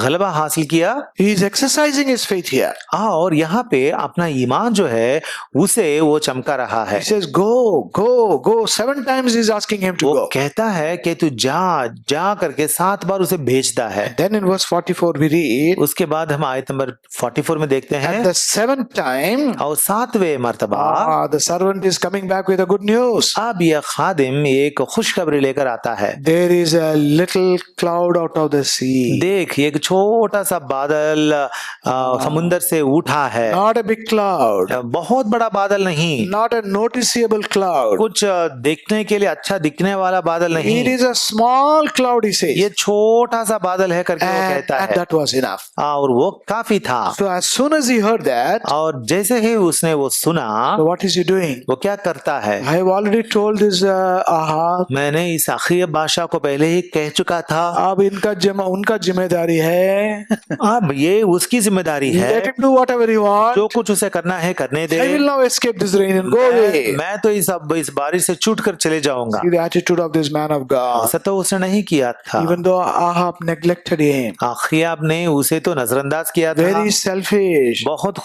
गलबा हासिल किया। he is exercising his faith here. और यहाँ पे अपना ईमान जो है उसे वो चमका रहा है। He says, go. 7 times he's asking him to वो go. कहता है कि तू जा करके 7 बार उसे भेजता है। Then in verse 44 we read, उसके बाद हम आयत नंबर 44 में देखते at हैं the 7th time, और 7वें मर्तबा the servant is coming back with a good news. अब यह खादिम एक खुशखबरी लेकर आता है। There is a little cloud out of the sea. देख एक छोटा सा बादल समुंदर से उठा है। Not a big cloud. बहुत बड़ा बादल नहीं, Not a noticeable cloud. कुछ देखने के लिए अच्छा दिखने वाला बादल नहीं, It is a small cloud, he says. ये छोटा सा बादल है करके वो कहता And है। that was enough. और वो काफी था। So as soon as he heard that, और जैसे ही उसने वो सुना so what is he doing? वो क्या करता है? I have already told this Ahab. मैंने इस अखीब बादशाह को पहले ही कह चुका था, अब उनका जिम्मेदारी है. अब ये उसकी जिम्मेदारी है, Let him do whatever he wants. जो कुछ उसे करना है करने दे। I will now escape this rain and go away. मैं तो इस बारिश से छूट कर चले जाऊंगा। See the attitude of this man of God. ऐसा तो उसने नहीं किया था। Even though Ahab neglected him. अखीब ने उसे तो नजरअंदाज किया था, Very selfish. बहुत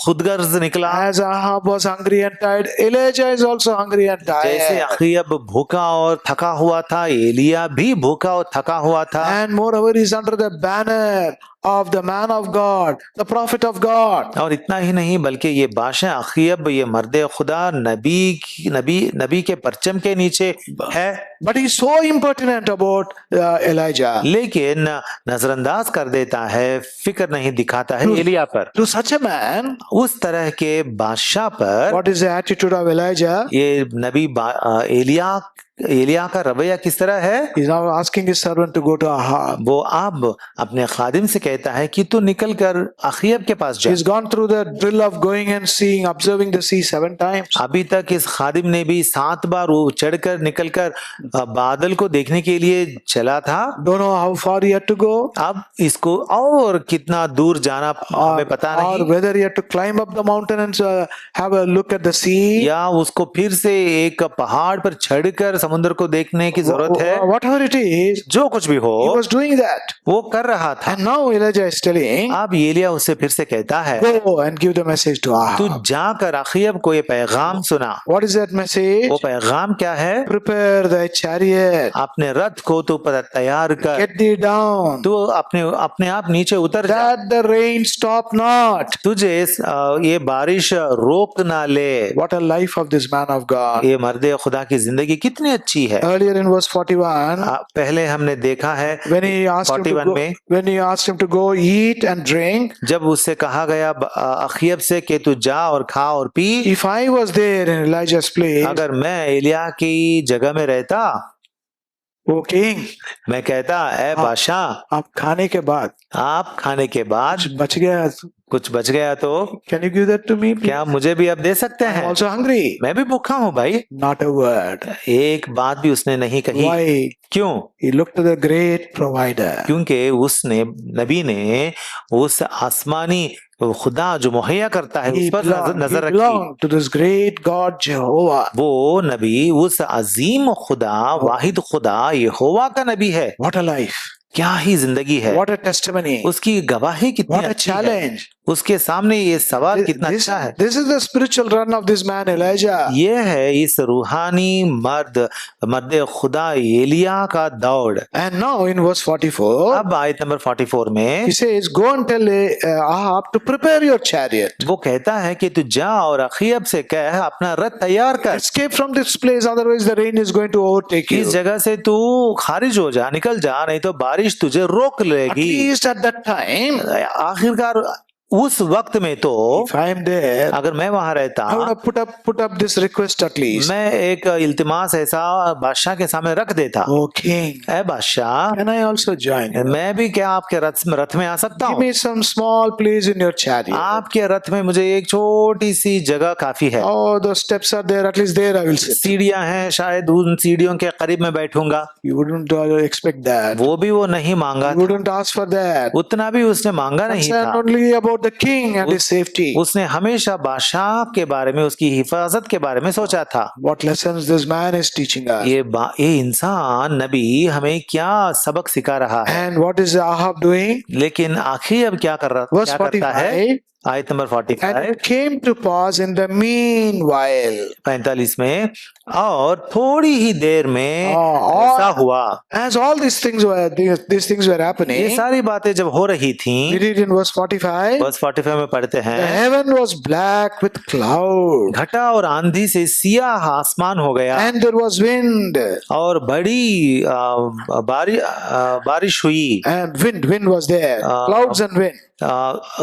खुदगर्ज निकला। As Ahab was hungry and tired, Elijah is also hungry and जैसे tired. अखीब भूखा और थका हुआ था, एलिया भी भूखा और थका हुआ था। And moreover, he is under the banner of the man of God, the prophet of God. और इतना ही नहीं बल्कि ये बादशाह अखीब ये मर्द खुदा नबी के परचम के नीचे है। But he is so impertinent about Elijah. लेकिन नजरअंदाज कर देता है, फिक्र नहीं दिखाता है एलिया पर। To such a man, उस तरह के बादशाह पर what is the attitude of Elijah? ये एलिया का रवैया किस तरह है? He is now asking his servant to go to Ahab. वो अब अपने खादिम से कहता है कि तू निकल कर अखीब के पास जा। He's gone through the drill of going and seeing, observing the sea 7 times. अभी तक इस खादिम ने भी 7 बार वो चढ़कर निकलकर बादल को देखने के लिए चला था। Don't know how far he had to go. अब इसको और कितना दूर जाना हमें पता Or नहीं, whether he had to climb up the mountain and have a look at the sea. या उसको फिर से एक पहाड़ पर चढ़कर समुद्र को देखने की जरूरत है। Whatever it is, जो कुछ भी हो he was doing that. वो कर रहा था। And now Elijah is telling, अब एलिया उससे फिर से कहता है go and give the message to तू Ahab. जाकर अखीब को ये पैगाम सुना। What is that message? वो पैगाम क्या है? Prepare thy chariot. अपने रथ को तू तैयार कर, Get thee down. तू अपने आप नीचे उतर जा, That the rain stop not. तुझे ये बारिश रोक ना ले। What a life of this man of God. ये मर्द खुदा की जिंदगी कितनी अच्छी है। Earlier in verse 41, पहले हमने देखा है when he asked him to 41 go, में when he asked him to go eat and drink, जब उससे कहा गया अखीब से कि तू जा और खा और P. if I was there in Elijah's place, अगर मैं एलिया की जगह में रहता, ओ किंग, मैं कहता, ए बादशाह, आप खाने के बाद आप खाने के बाद बच गया कुछ बच गया तो Can you give that to me, please? क्या मुझे भी अब दे सकते I'm हैं? also hungry. मैं भी भूखा हूँ भाई। Not a word. एक बात भी उसने नहीं कही। Why? क्यों? He looked to the great provider. क्योंकि उसने नबी ने उस आसमानी खुदा जो मुहैया करता है उस पर नजर He रखी। belonged to this great God Jehovah. वो नबी उस अजीम खुदा वाहिद खुदा यहोवा का नबी है। What a life. क्या ही जिंदगी है। What a testimony. उसकी गवाही कितनी What a अच्छी है। challenge. उसके सामने ये सवाल कितना अच्छा है। This is the spiritual run of this man Elijah. ये है इस रूहानी मर्द खुदा एलिया का दौड़। And now in verse 44, अब आयत नंबर 44 में he says, "Go and tell Ahab to prepare your chariot. वो कहता है कि तू जा और अखीब से कह अपना रथ तैयार कर। Escape from this place, otherwise the rain is going to overtake इस you." जगह से तू खारिज हो जा, निकल जा, नहीं तो बारिश तुझे रोक At लेगी। least at that time, आखिरकार उस वक्त में तो if I am there, अगर मैं वहां रहता I would have put up this request at least. मैं एक इल्तिमास ऐसा बादशाह के सामने रख देता। Oh king, ऐ बादशाह, can I also join you? मैं भी क्या आपके रथ में आ सकता Give हूँ? me some small place in your chariot. आपके रथ में मुझे एक छोटी सी जगह काफी है। Oh, those steps are there. At least there I will sit. सीढ़ियां हैं, शायद उन सीढ़ियों के करीब में बैठूंगा। You wouldn't expect that. वो भी वो नहीं मांगा You था, wouldn't ask for that. उतना भी उसने मांगा नहीं Concerned था। only about the king and his safety. उसने हमेशा बादशाह के बारे में, उसकी हिफाजत के बारे में सोचा था। What lessons this man is teaching us. ये इंसान नबी हमें क्या सबक सिखा रहा है। And what is Ahab doing? लेकिन आखिर अब क्या Verse करता है? 45. आयत number And 45 it came to pass in the meanwhile. 45 में, और थोड़ी ही देर में और- ऐसा हुआ। As all these things were ये happening, सारी बातें जब हो रही we थी, read in verse 45, बस 45 में पढ़ते the हैं, heaven was black with cloud, घटा और आंधी से सियाह आसमान हो गया and there was wind, और बड़ी बारिश हुई। and wind was there, clouds and wind.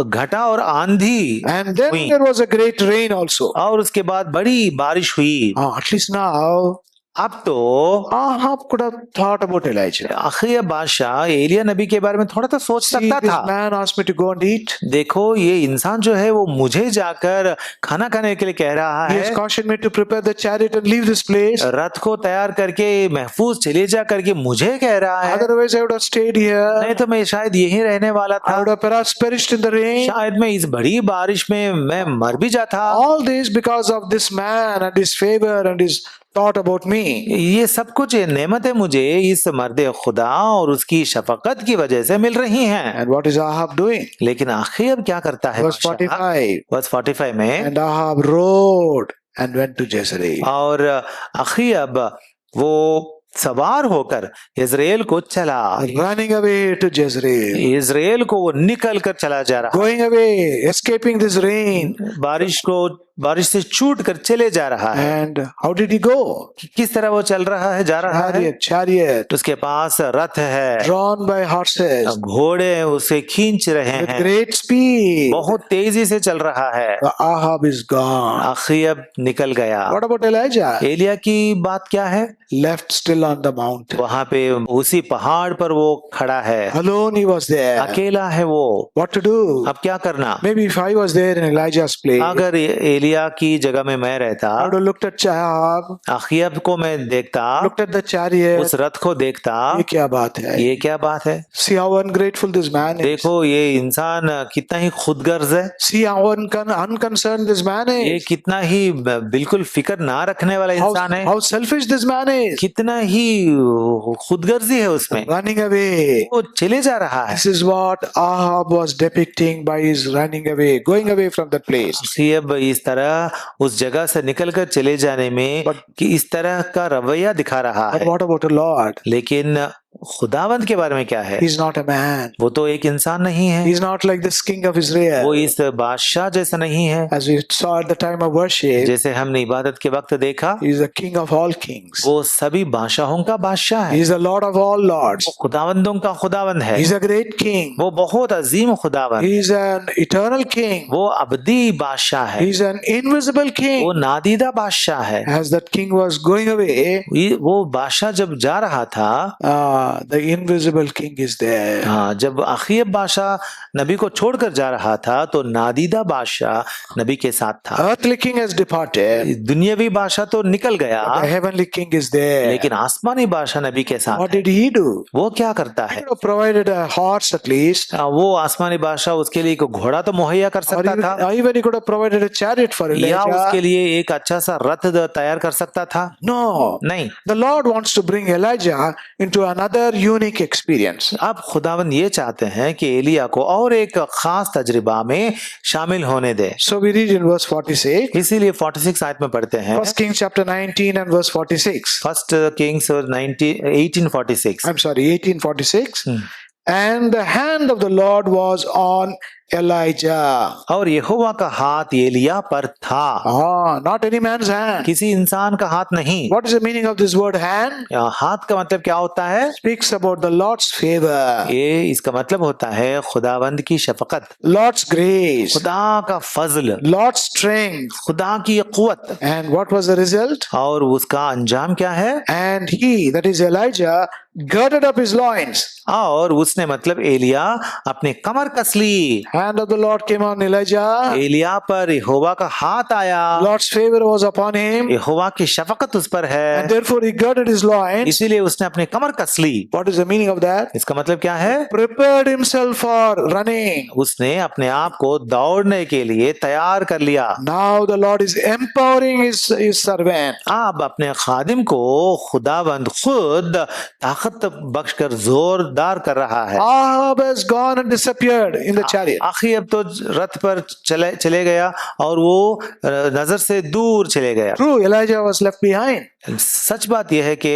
घटा और आंधी And then हुई there was a great rain also. और उसके बाद बड़ी बारिश हुई। At least now, अब तो Ahab could have thought about Elijah. आखिर बादशाह एलिया नबी के बारे में थोड़ा तो सोच See, सकता this था। man asked me to go and eat. देखो ये इंसान जो है वो मुझे जाकर खाना खाने के लिए कह रहा He has है, cautioned me to prepare the chariot and leave this place. रथ को तैयार करके महफूज चले जा करके मुझे कह रहा है। Otherwise, I would have stayed here. नहीं तो मैं शायद यहीं रहने वाला I था, would have perhaps perished in the rain. शायद मैं इस बड़ी बारिश में मैं मर भी जाता। All this because of this man and his favor and his thought about me. ये सब कुछ ये नेमतें मुझे इस मर्द खुदा और उसकी शफकत की वजह से मिल रही हैं। And what is Ahab doing? लेकिन आखिर अब क्या करता है Verse 45. बस 45 में, And Ahab rode and went to Jezreel. और आखिर अब वो सवार होकर इजराइल को चला। Running away to Jezreel. Israel को वो निकल कर चला जा रहा, Going away, escaping this rain. बारिश से छूट कर चले जा रहा है। And how did he go? किस तरह वो चल रहा है, जा रहा है? Chariot. उसके पास रथ है, Drawn by horses. घोड़े उसे खींच रहे With हैं, great speed. बहुत तेजी से चल रहा है। The Ahab is gone. आखिर अब निकल गया। What about Elijah? एलिया की बात क्या है? Left still on the mountain. वहां पे उसी पहाड़ पर वो खड़ा है, Alone he was there. अकेला है वो। What to do? अब क्या करना? Maybe if I was there in Elijah's place, अगर एलिया की जगह में मैं रहता, I would have looked at Ahab, अखीब को मैं देखता, looked at the chariot. उस रथ को देखता, ये क्या बात है? ये क्या बात है? See how ungrateful this man is. देखो ये इंसान कितना ही खुदगर्ज है, See how unconcerned this man ये is. कितना ही बिल्कुल फिक्र ना रखने वाला इंसान है, How selfish this man is. कितना ही खुदगर्जी है उसमें, Running away. वो चले जा रहा है। This is what Ahab was depicting by his running away, going away from that place. अब इस तरह उस जगह से निकलकर चले जाने में कि इस तरह का रवैया दिखा रहा But है। what about the Lord? लेकिन खुदावंद के बारे में क्या है? He's not a man. वो तो एक इंसान नहीं है, He's not like this king of Israel. वो इस बादशाह जैसा नहीं है। As we saw at the time of worship, जैसे हमने इबादत के वक्त देखा, he's the king of all kings. वो सभी बादशाहों का बादशाह है, He's the Lord of all lords. वो खुदावंदों का खुदावंद है, He's a great king. वो बहुत अजीम खुदावंद, He's an eternal king. वो अबदी बादशाह है, He's an invisible वो king. नादीदा बादशाह है। As that king was going away, वो बादशाह जब जा रहा था, the invisible king is there. हाँ, जब अखीब बादशाह नबी को छोड़कर जा रहा था तो नादीदा बादशाह नबी के साथ था। Earthly king has departed. दुनियावी बादशाह तो निकल गया, The heavenly king is there. लेकिन आसमानी बादशाह नबी के साथ What है। did he do? वो क्या करता He है? could have provided a horse at least. वो आसमानी बादशाह उसके लिए एक घोड़ा तो मुहैया कर Or सकता even, था, or even he could have provided a chariot for या उसके Elijah. लिए एक अच्छा सा रथ तैयार कर सकता था। No. नहीं, The Lord wants to bring Elijah into another unique experience. अब खुदावंद ये चाहते हैं कि एलिया को और एक खास तजर्बा में शामिल होने दे। So we read in verse 46. इसीलिए 46 आयत में पढ़ते हैं, 1 Kings chapter 19 and verse 46. First Kings 1846। I'm sorry, 1846. Hmm. And the hand of the Lord was on Elijah. और यहोवा का हाथ एलिया पर था, Not any man's hand. किसी इंसान का हाथ नहीं। What is the meaning of this word hand? हाथ का मतलब क्या होता है? Speaks about the Lord's favor, ये इसका मतलब होता है खुदावंद की शफकत, Lord's grace, खुदा का फजल, Lord's strength. खुदा की कुव्वत। And what was the result? और उसका अंजाम क्या है? And he, that is Elijah, girded up his loins. और उसने मतलब एलिया अपने कमर कस ली। Hand of the Lord came on Elijah. Elia पर यहोवा का हाथ आया, Lord's favor was upon him. यहोवा की शफकत उस पर And है, therefore he girded his loins. इसीलिए उसने अपने कमर कस ली। What is the meaning of that? इसका मतलब क्या है? Prepared himself for running. उसने अपने आप को दौड़ने के लिए तैयार कर लिया। Now the Lord is empowering his servant. अब अपने खादिम को खुदावंद खुद ताकत बख्शकर जोरदार कर रहा है। Ahab has gone and disappeared in the chariot. आखिर अब तो रथ पर चले गया और वो नजर से दूर चले गया। True, Elijah was left behind. सच बात यह है कि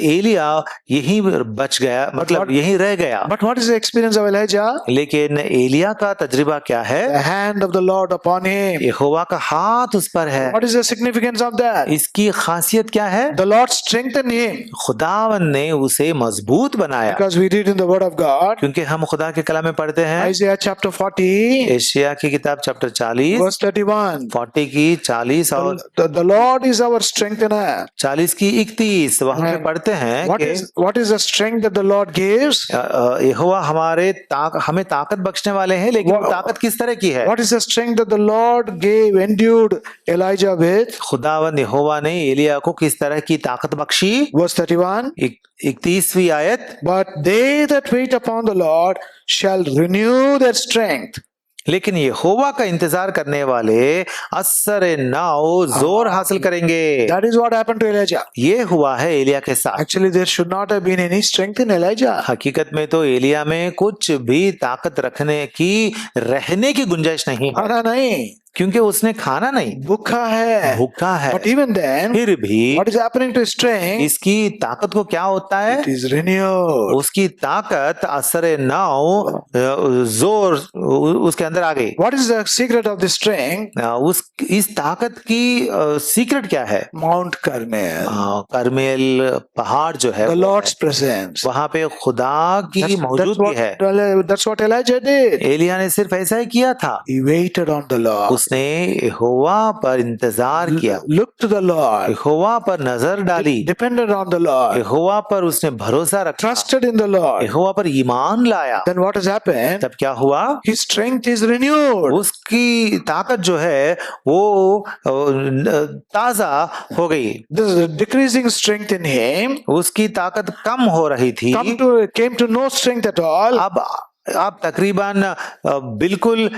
एलिया यहीं बच गया, मतलब यहीं रह गया। But what is the experience of Elijah? लेकिन एलिया का तजुर्बा क्या है? The hand of the Lord upon him. यहोवा का हाथ उस पर है। What is the significance of that? इसकी खासियत क्या है? The Lord strengthened him. खुदावन ने उसे मजबूत बनाया, Because we read in the word of God, क्योंकि हम खुदा के कलाम में पढ़ते हैं Isaiah chapter 40, एशिया की किताब चैप्टर 40 verse 31. 40 की 40 और The Lord is our strengthener. 40 की 31 वहां पे पढ़ते हैं What is the strength that the Lord gives? यहोवा हमें ताकत बख्शने वाले हैं, लेकिन वो ताकत किस तरह की है? What is the strength that the Lord endued Elijah with? खुदावंद यहोवा ने एलिया को किस तरह की ताकत बख्शी? Verse 31. 31वीं आयत, But they that wait upon the Lord shall renew their strength. लेकिन यहोवा का इंतजार करने वाले असर नाव जोर हासिल करेंगे। That is what happened to Elijah. ये हुआ है एलिया के साथ। Actually, there should not have been any strength in Elijah. हकीकत में तो एलिया में कुछ भी ताकत रहने की गुंजाइश नहीं है, खाना नहीं, क्योंकि उसने खाना नहीं, भूखा है. भूखा है। But even then, फिर भी what is happening to his strength? इसकी ताकत को क्या होता है? It is renewed. उसकी ताकत असर नाव जोर उसके अंदर आ गई। What is the secret of this strength? इस ताकत की सीक्रेट क्या है? Mount Carmel. करमेल पहाड़ जो है The Lord's presence. वहां पे खुदा की मौजूदगी है। That's what Elijah did. Elia ने सिर्फ ऐसा ही किया था, He waited on the Lord. उसने यहोवा पर इंतजार किया, Looked to the Lord. यहोवा पर नजर डाली, Depended on the Lord. यहोवा पर उसने भरोसा रखा, Trusted in the Lord. यहोवा पर ईमान लाया। Then what has happened? तब क्या हुआ? His strength is renewed. उसकी ताकत जो है वो ताजा हो गई। This decreasing strength in him उसकी ताकत कम हो रही थी, came to no strength at all. अब तकरीबन बिल्कुल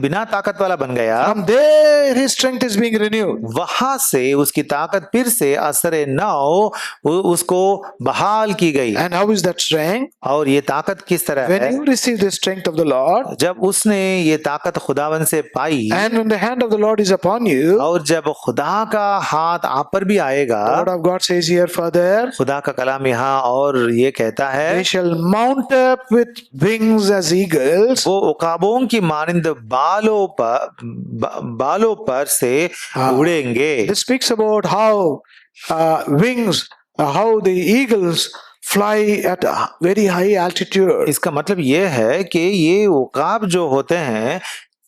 बिना ताकत वाला बन गया। From there his strength is being renewed. वहां से उसकी ताकत फिर से असरे नाव उसको बहाल की गई। And how is that strength? और ये ताकत किस तरह When है? you receive the strength of the Lord, जब उसने ये ताकत खुदावन से पाई, and when the hand of the Lord is upon you, और जब खुदा का हाथ आप पर भी आएगा, the word of God says here further, खुदा का कलाम यहाँ और ये कहता है, they shall mount up with wings as eagles. वो उकाबों की मानिंद बालों पर से उड़ेंगे। This speaks about how wings, how the eagles fly at a very high altitude. इसका मतलब ये है कि ये उकाब जो होते हैं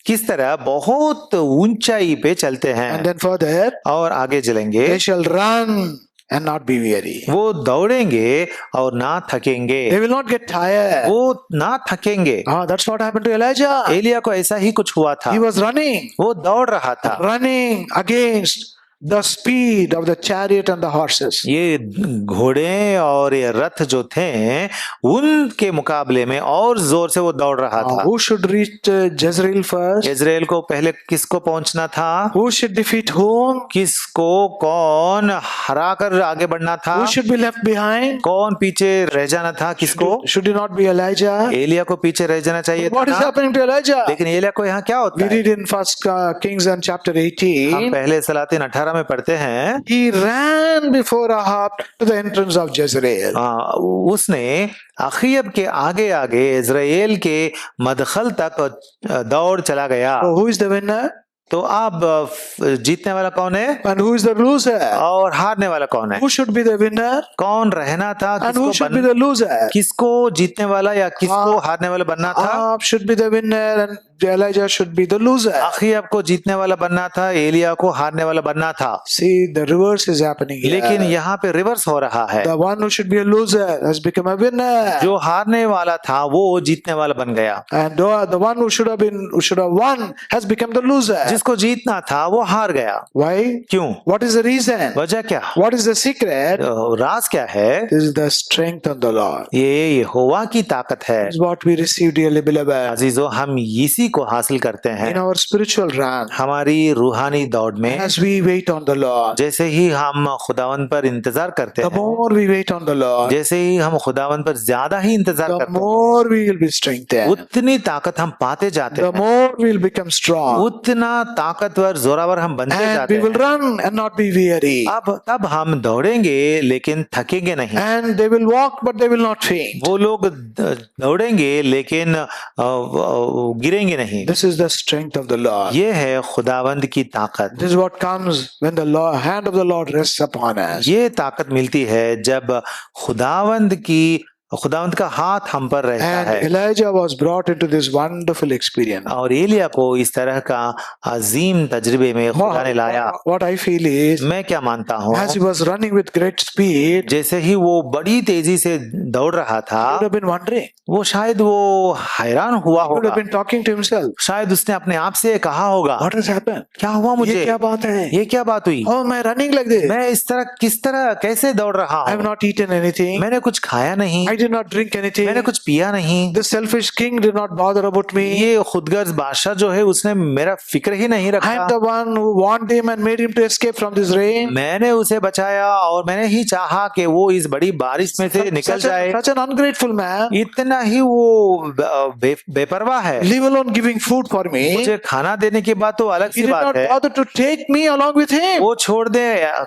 किस तरह बहुत ऊंचाई पे चलते हैं। And then further, और आगे चलेंगे, they shall run and not be weary. वो दौड़ेंगे और ना थकेंगे, They will not get tired. वो ना थकेंगे। That's what happened to Elijah. Elia को ऐसा ही कुछ हुआ था, He was running, वो दौड़ रहा था, running against the speed of the chariot and the horses. ये घोड़े और ये रथ जो थे उनके मुकाबले में और जोर से वो दौड़ रहा था। Who should reach Jezreel first? Israel को पहले किसको पहुंचना था? Who should defeat whom? किसको कौन हरा कर आगे बढ़ना था? Who should be left behind? कौन पीछे रह जाना था? किसको? Should it not be Elijah? Elia को पीछे रह जाना चाहिए What था is ना? happening to Elijah? लेकिन एलिया को यहाँ क्या होता We है? read in First Kings and chapter हम 18. पहले सलातीन 18 में पढ़ते हैं, He ran before Ahab to the entrance of Jezreel. उसने अखीब के आगे आगे इजराइल के मदखल तक दौड़ चला गया। So who is the winner तो अब जीतने वाला कौन है and who is the loser? और हारने वाला कौन है? Who should be the winner कौन रहना था? and who किसको should be the loser? किसको जीतने वाला या किसको हारने वाला बनना था? Ahab should be the winner and Elijah should be the loser. अखीब को जीतने वाला बनना था, एलिया को हारने वाला बनना था। See, the reverse is happening here. लेकिन यहाँ पे रिवर्स हो रहा है, The one who should be a loser has become a winner. जो हारने वाला था वो जीतने वाला बन गया, And the one who should have won has become the loser. जिसको जीतना था वो हार गया। Why? क्यों? What is the reason? वजह क्या? What is the secret? राज क्या है? This is the strength of the Lord. ये यहोवा की ताकत है। This is what we receive, dearly beloved. अजीजो, हम इसी को हासिल करते हैं In our spiritual run, हमारी रूहानी दौड़ में। as we wait on the Lord, जैसे ही हम खुदावन पर इंतजार करते the हैं, more we wait on the Lord, जैसे ही हम खुदावन पर ज्यादा ही इंतजार the करते हैं, more we will be strengthened. उतनी ताकत हम पाते जाते The हैं, more we will become strong. उतना ताकतवर जोरावर हम बनते And जाते we will हैं। run and not be weary. अब तब हम दौड़ेंगे लेकिन थकेंगे नहीं। And they will walk, but they will not faint. वो लोग दौड़ेंगे लेकिन गिरेंगे नहीं। This is the strength of the Lord. ये है खुदावंद की ताकत। This is what comes when the hand of the Lord rests upon us. ये ताकत मिलती है जब खुदावंद का हाथ हम पर रहता And है। Elijah was brought into this wonderful experience. और एलिया को इस तरह का अजीम तजर्बे में खुदा ने लाया। What I feel is, मैं क्या मानता हूँ, as he was running with great speed, जैसे ही वो बड़ी तेजी से दौड़ रहा था, he would have been wondering. वो शायद वो हैरान हुआ He would have होगा, been talking to himself. शायद उसने अपने आप से कहा होगा, What has happened? क्या हुआ ये मुझे, क्या बात है? ये क्या बात हुई, How am I running like this? मैं इस तरह किस तरह कैसे दौड़ रहा I have हूँ, not eaten anything. मैंने कुछ खाया नहीं, I did not drink anything. मैंने कुछ पिया नहीं। The selfish king did not bother about me. ये खुदगर्ज बादशाह जो है उसने मेरा फिक्र ही नहीं I am रखा। the one who warned him and made him to escape from this rain. मैंने उसे बचाया और मैंने ही चाहा कि वो इस बड़ी बारिश में से निकल जाए। Such an ungrateful man. इतना ही वो बेपरवाह है। Leave alone giving food for me. मुझे खाना देने की बात तो अलग He सी did बात not है, bother to take me along with him. वो छोड़ दे,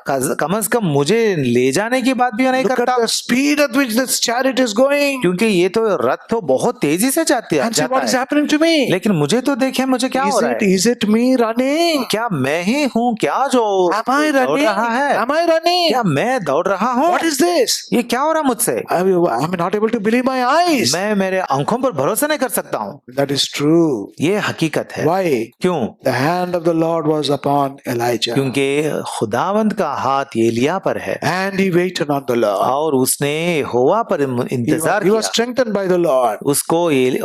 कम से कम मुझे ले जाने की बात भी नहीं Look at करता, the speed at which this chariot is going. क्योंकि ये तो रथ तो बहुत तेजी से And see जाता what is है। happening to me. लेकिन मुझे तो देखे मुझे क्या हो रहा है, Is it me running? क्या मैं ही हूँ क्या जो Am I दौड़ running? रहा है, Am I running? क्या मैं दौड़ रहा हूँ, What is this? ये क्या हो रहा मुझसे, I'm not able to believe my eyes. मैं मेरे आंखों पर भरोसा नहीं कर सकता हूँ। That is true. ये हकीकत है। Why? क्यों? The hand of the Lord was upon Elijah. क्योंकि खुदावंद का हाथ एलिया पर है And he waited on the Lord. और उसने यहोवा पर इंतजार He was किया, strengthened by the Lord. उसको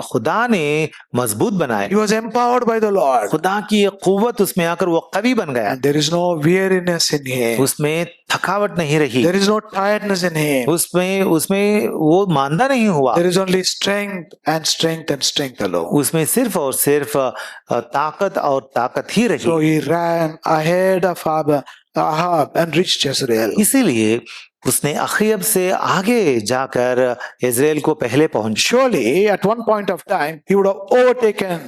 खुदा ने मजबूत बनाया, He was empowered by the Lord. खुदा की कुव्वत उसमें आकर वो कवि बन गया, And there is no weariness in him. उसमें थकावट नहीं रही, There is no tiredness in him. उसमें वो मांदा नहीं हुआ, There is only strength and strength and strength alone. उसमें सिर्फ और सिर्फ ताकत और ताकत ही रही। So he ran ahead of Ahab and reached Jezreel. इसीलिए उसने अखीब से आगे जाकर इजराइल को पहले पहुंच। Surely at one point of time he would have overtaken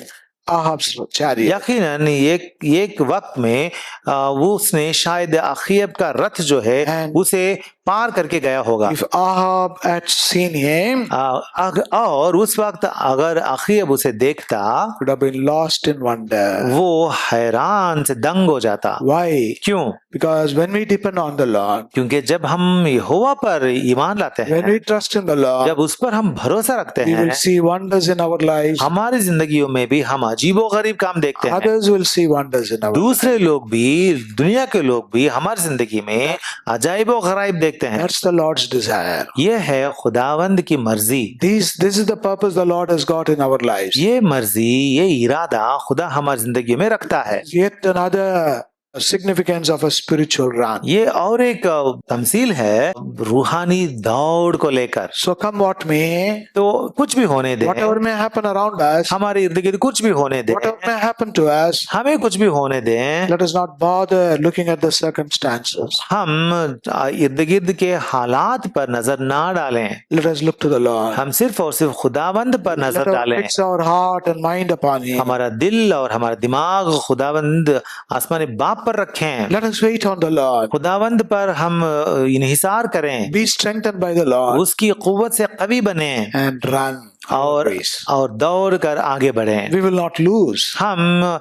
Ahab's chariot. यकीनन एक वक्त में वो उसने शायद अखीब का रथ जो है And- उसे पार करके गया होगा। If Ahab had seen him, और उस वक्त अगर अखीब उसे देखता would have been lost in wonder. वो हैरान से दंग हो जाता। Why? क्यों? Because when we depend on the Lord, क्योंकि जब हम यहोवा पर ईमान लाते when हैं, we trust in the Lord, जब उस पर हम भरोसा रखते we will हैं, see wonders in our lives. हमारी जिंदगियों में भी हम अजीबो गरीब काम देखते हैं। Others will see wonders in our lives. दूसरे लोग भी, दुनिया के लोग भी हमारी जिंदगी में अजाइबो गराइब देखते हैं। That's the Lord's desire. ये है खुदावंद की मर्जी। This is the purpose the Lord has got in our lives. ये मर्जी, ये इरादा खुदा हमारी जिंदगी में रखता है। Yet another significance of a spiritual run. ये और एक तमसील है रूहानी दौड़ को लेकर। So come what may, तो कुछ भी होने दे, whatever may happen around us, हमारे इर्द गिर्द कुछ भी होने दे, whatever may happen to us, हमें कुछ भी होने दें, let us not bother looking at the circumstances. हम इर्द गिर्द के हालात पर नजर ना डालें, Let us look to the Lord. हम सिर्फ और सिर्फ खुदावंद पर Let नजर us डालें। fix our heart and mind upon Him. हमारा दिल और हमारा दिमाग खुदावंद आसमानी बाप पर रखें। Let us wait on the Lord. खुदावंद पर हम इन्हिसार करें, Be strengthened by the Lord उसकी कुव्वत से कवी बने and run our race. और दौड़ कर आगे बढ़ें। We will not lose. हम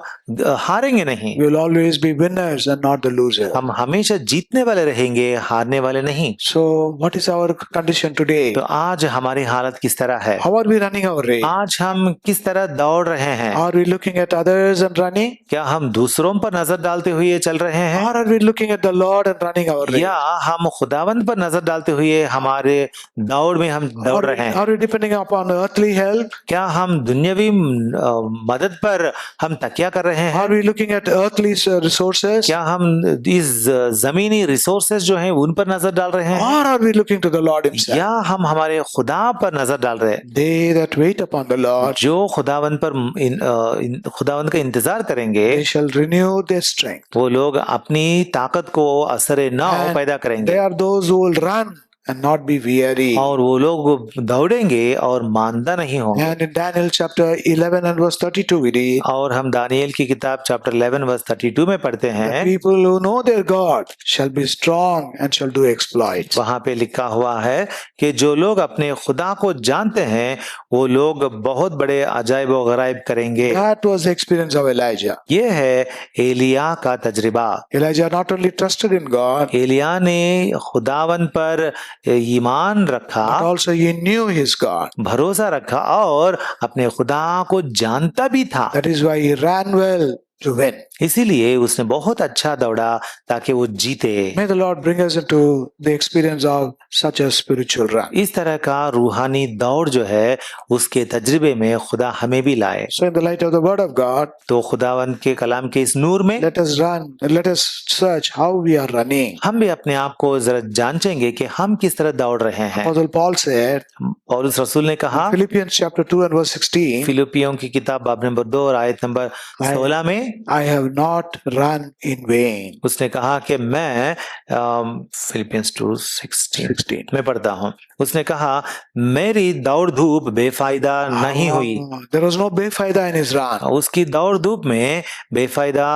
हारेंगे नहीं, We will always be winners and not the loser. हम हमेशा जीतने वाले रहेंगे, हारने वाले नहीं। So, what is our condition today? तो आज हमारी हालत किस तरह है? How are we running our race? आज हम किस तरह दौड़ रहे हैं? Are we looking at others and running? क्या हम दूसरों पर नजर डालते हुए चल रहे हैं, Or are we looking at the Lord and running our race? या हम खुदावंद पर नजर डालते हुए हमारे दौड़ में हम दौड़ रहे हैं? Are we depending upon earthly help? क्या हम दुनियावी मदद पर हम तकिया कर रहे हैं? Are we looking at earthly resources? क्या हम इस जमीनी रिसोर्सेज जो हैं उन पर नजर डाल रहे हैं, Or are we looking to the Lord Himself? या हम हमारे खुदा पर नजर डाल रहे हैं? They that wait upon the Lord, जो खुदावंद पर खुदावंद का इंतजार करेंगे, they shall renew their strength. वो लोग अपनी ताकत को असर नौ And पैदा They करेंगे, are those who will run and not be weary. और वो लोग दौड़ेंगे और मांदा नहीं होंगे। And in Daniel chapter 11 and verse 32 we read, और हम दानियल की किताब चैप्टर 11 वर्स 32 में पढ़ते the हैं, people who know their God shall be strong and shall do exploits. वहां पे लिखा हुआ है कि जो लोग अपने खुदा को जानते हैं वो लोग बहुत बड़े अजाइब व गराइब करेंगे। That was the experience of Elijah. ये है एलिया का तजर्बा। Elijah not only trusted in God, Elia ने खुदावन पर ईमान रखा, but also he knew his God. भरोसा रखा और अपने खुदा को जानता भी था। That is why he ran well to win. इसीलिए उसने बहुत अच्छा दौड़ा ताकि वो जीते। May the Lord bring us into the experience of such a spiritual run. इस तरह का रूहानी दौड़ जो है उसके तजर्बे में खुदा हमें भी लाए। So in the light of the word of God, तो खुदावंद के कलाम के इस नूर में let us run and let us search how we are running. हम भी अपने आप को जरा जांचेंगे कि हम किस तरह दौड़ रहे हैं। Apostle Paul said, पौलुस रसूल ने कहा Philippians chapter 2 and verse 16, फिलिपियों की किताब बाब नंबर 2 और आयत नंबर 16 में I have not run in vain. उसने कहा कि मैं फिलिपियंस 2:16 में पढ़ता हूँ, उसने कहा मेरी दौड़ धूप बेफायदा नहीं हुई। There was no बेफायदा in his run. उसकी दौड़ धूप में बेफायदा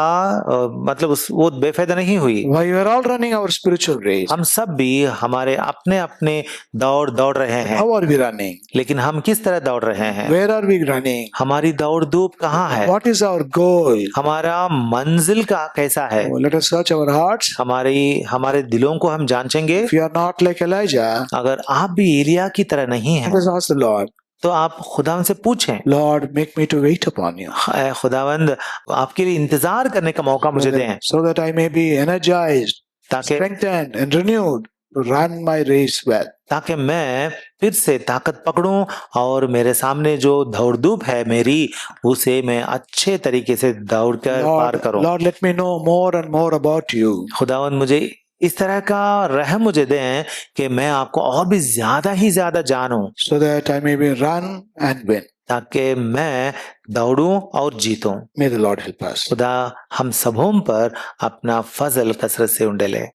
मतलब वो बेफायदा नहीं हुई। Why we are all running our spiritual race? हम सब भी हमारे अपने अपने दौड़ रहे हैं, How are we running? लेकिन हम किस तरह दौड़ रहे हैं? Where are we running? हमारी दौड़ धूप कहाँ है? What is our goal? हमारा मंजिल का कैसा है? Oh, let us search our hearts. हमारे दिलों को हम जांचेंगे। If you are not like Elijah, अगर आप भी एलिया की तरह नहीं हैं let us ask the Lord, तो आप खुदावंद से पूछें, Lord, make me to wait upon you, ऐ खुदावंद आपके लिए इंतजार करने का मौका मुझे दें, so that I may be energized, ताकि strengthened, and renewed to run my race well. ताकि मैं फिर से ताकत पकड़ूं और मेरे सामने जो दौड़ धूप है मेरी उसे मैं अच्छे तरीके से दौड़कर पार करूं। Lord, let me know more and more about you. खुदावंद मुझे इस तरह का रहम मुझे दें कि मैं आपको और भी ज्यादा जानूं, So that I may be run and win. ताकि मैं दौड़ूं और जीतूं। May the Lord help us. खुदा हम सबों पर अपना फजल कसरत से उंडेले।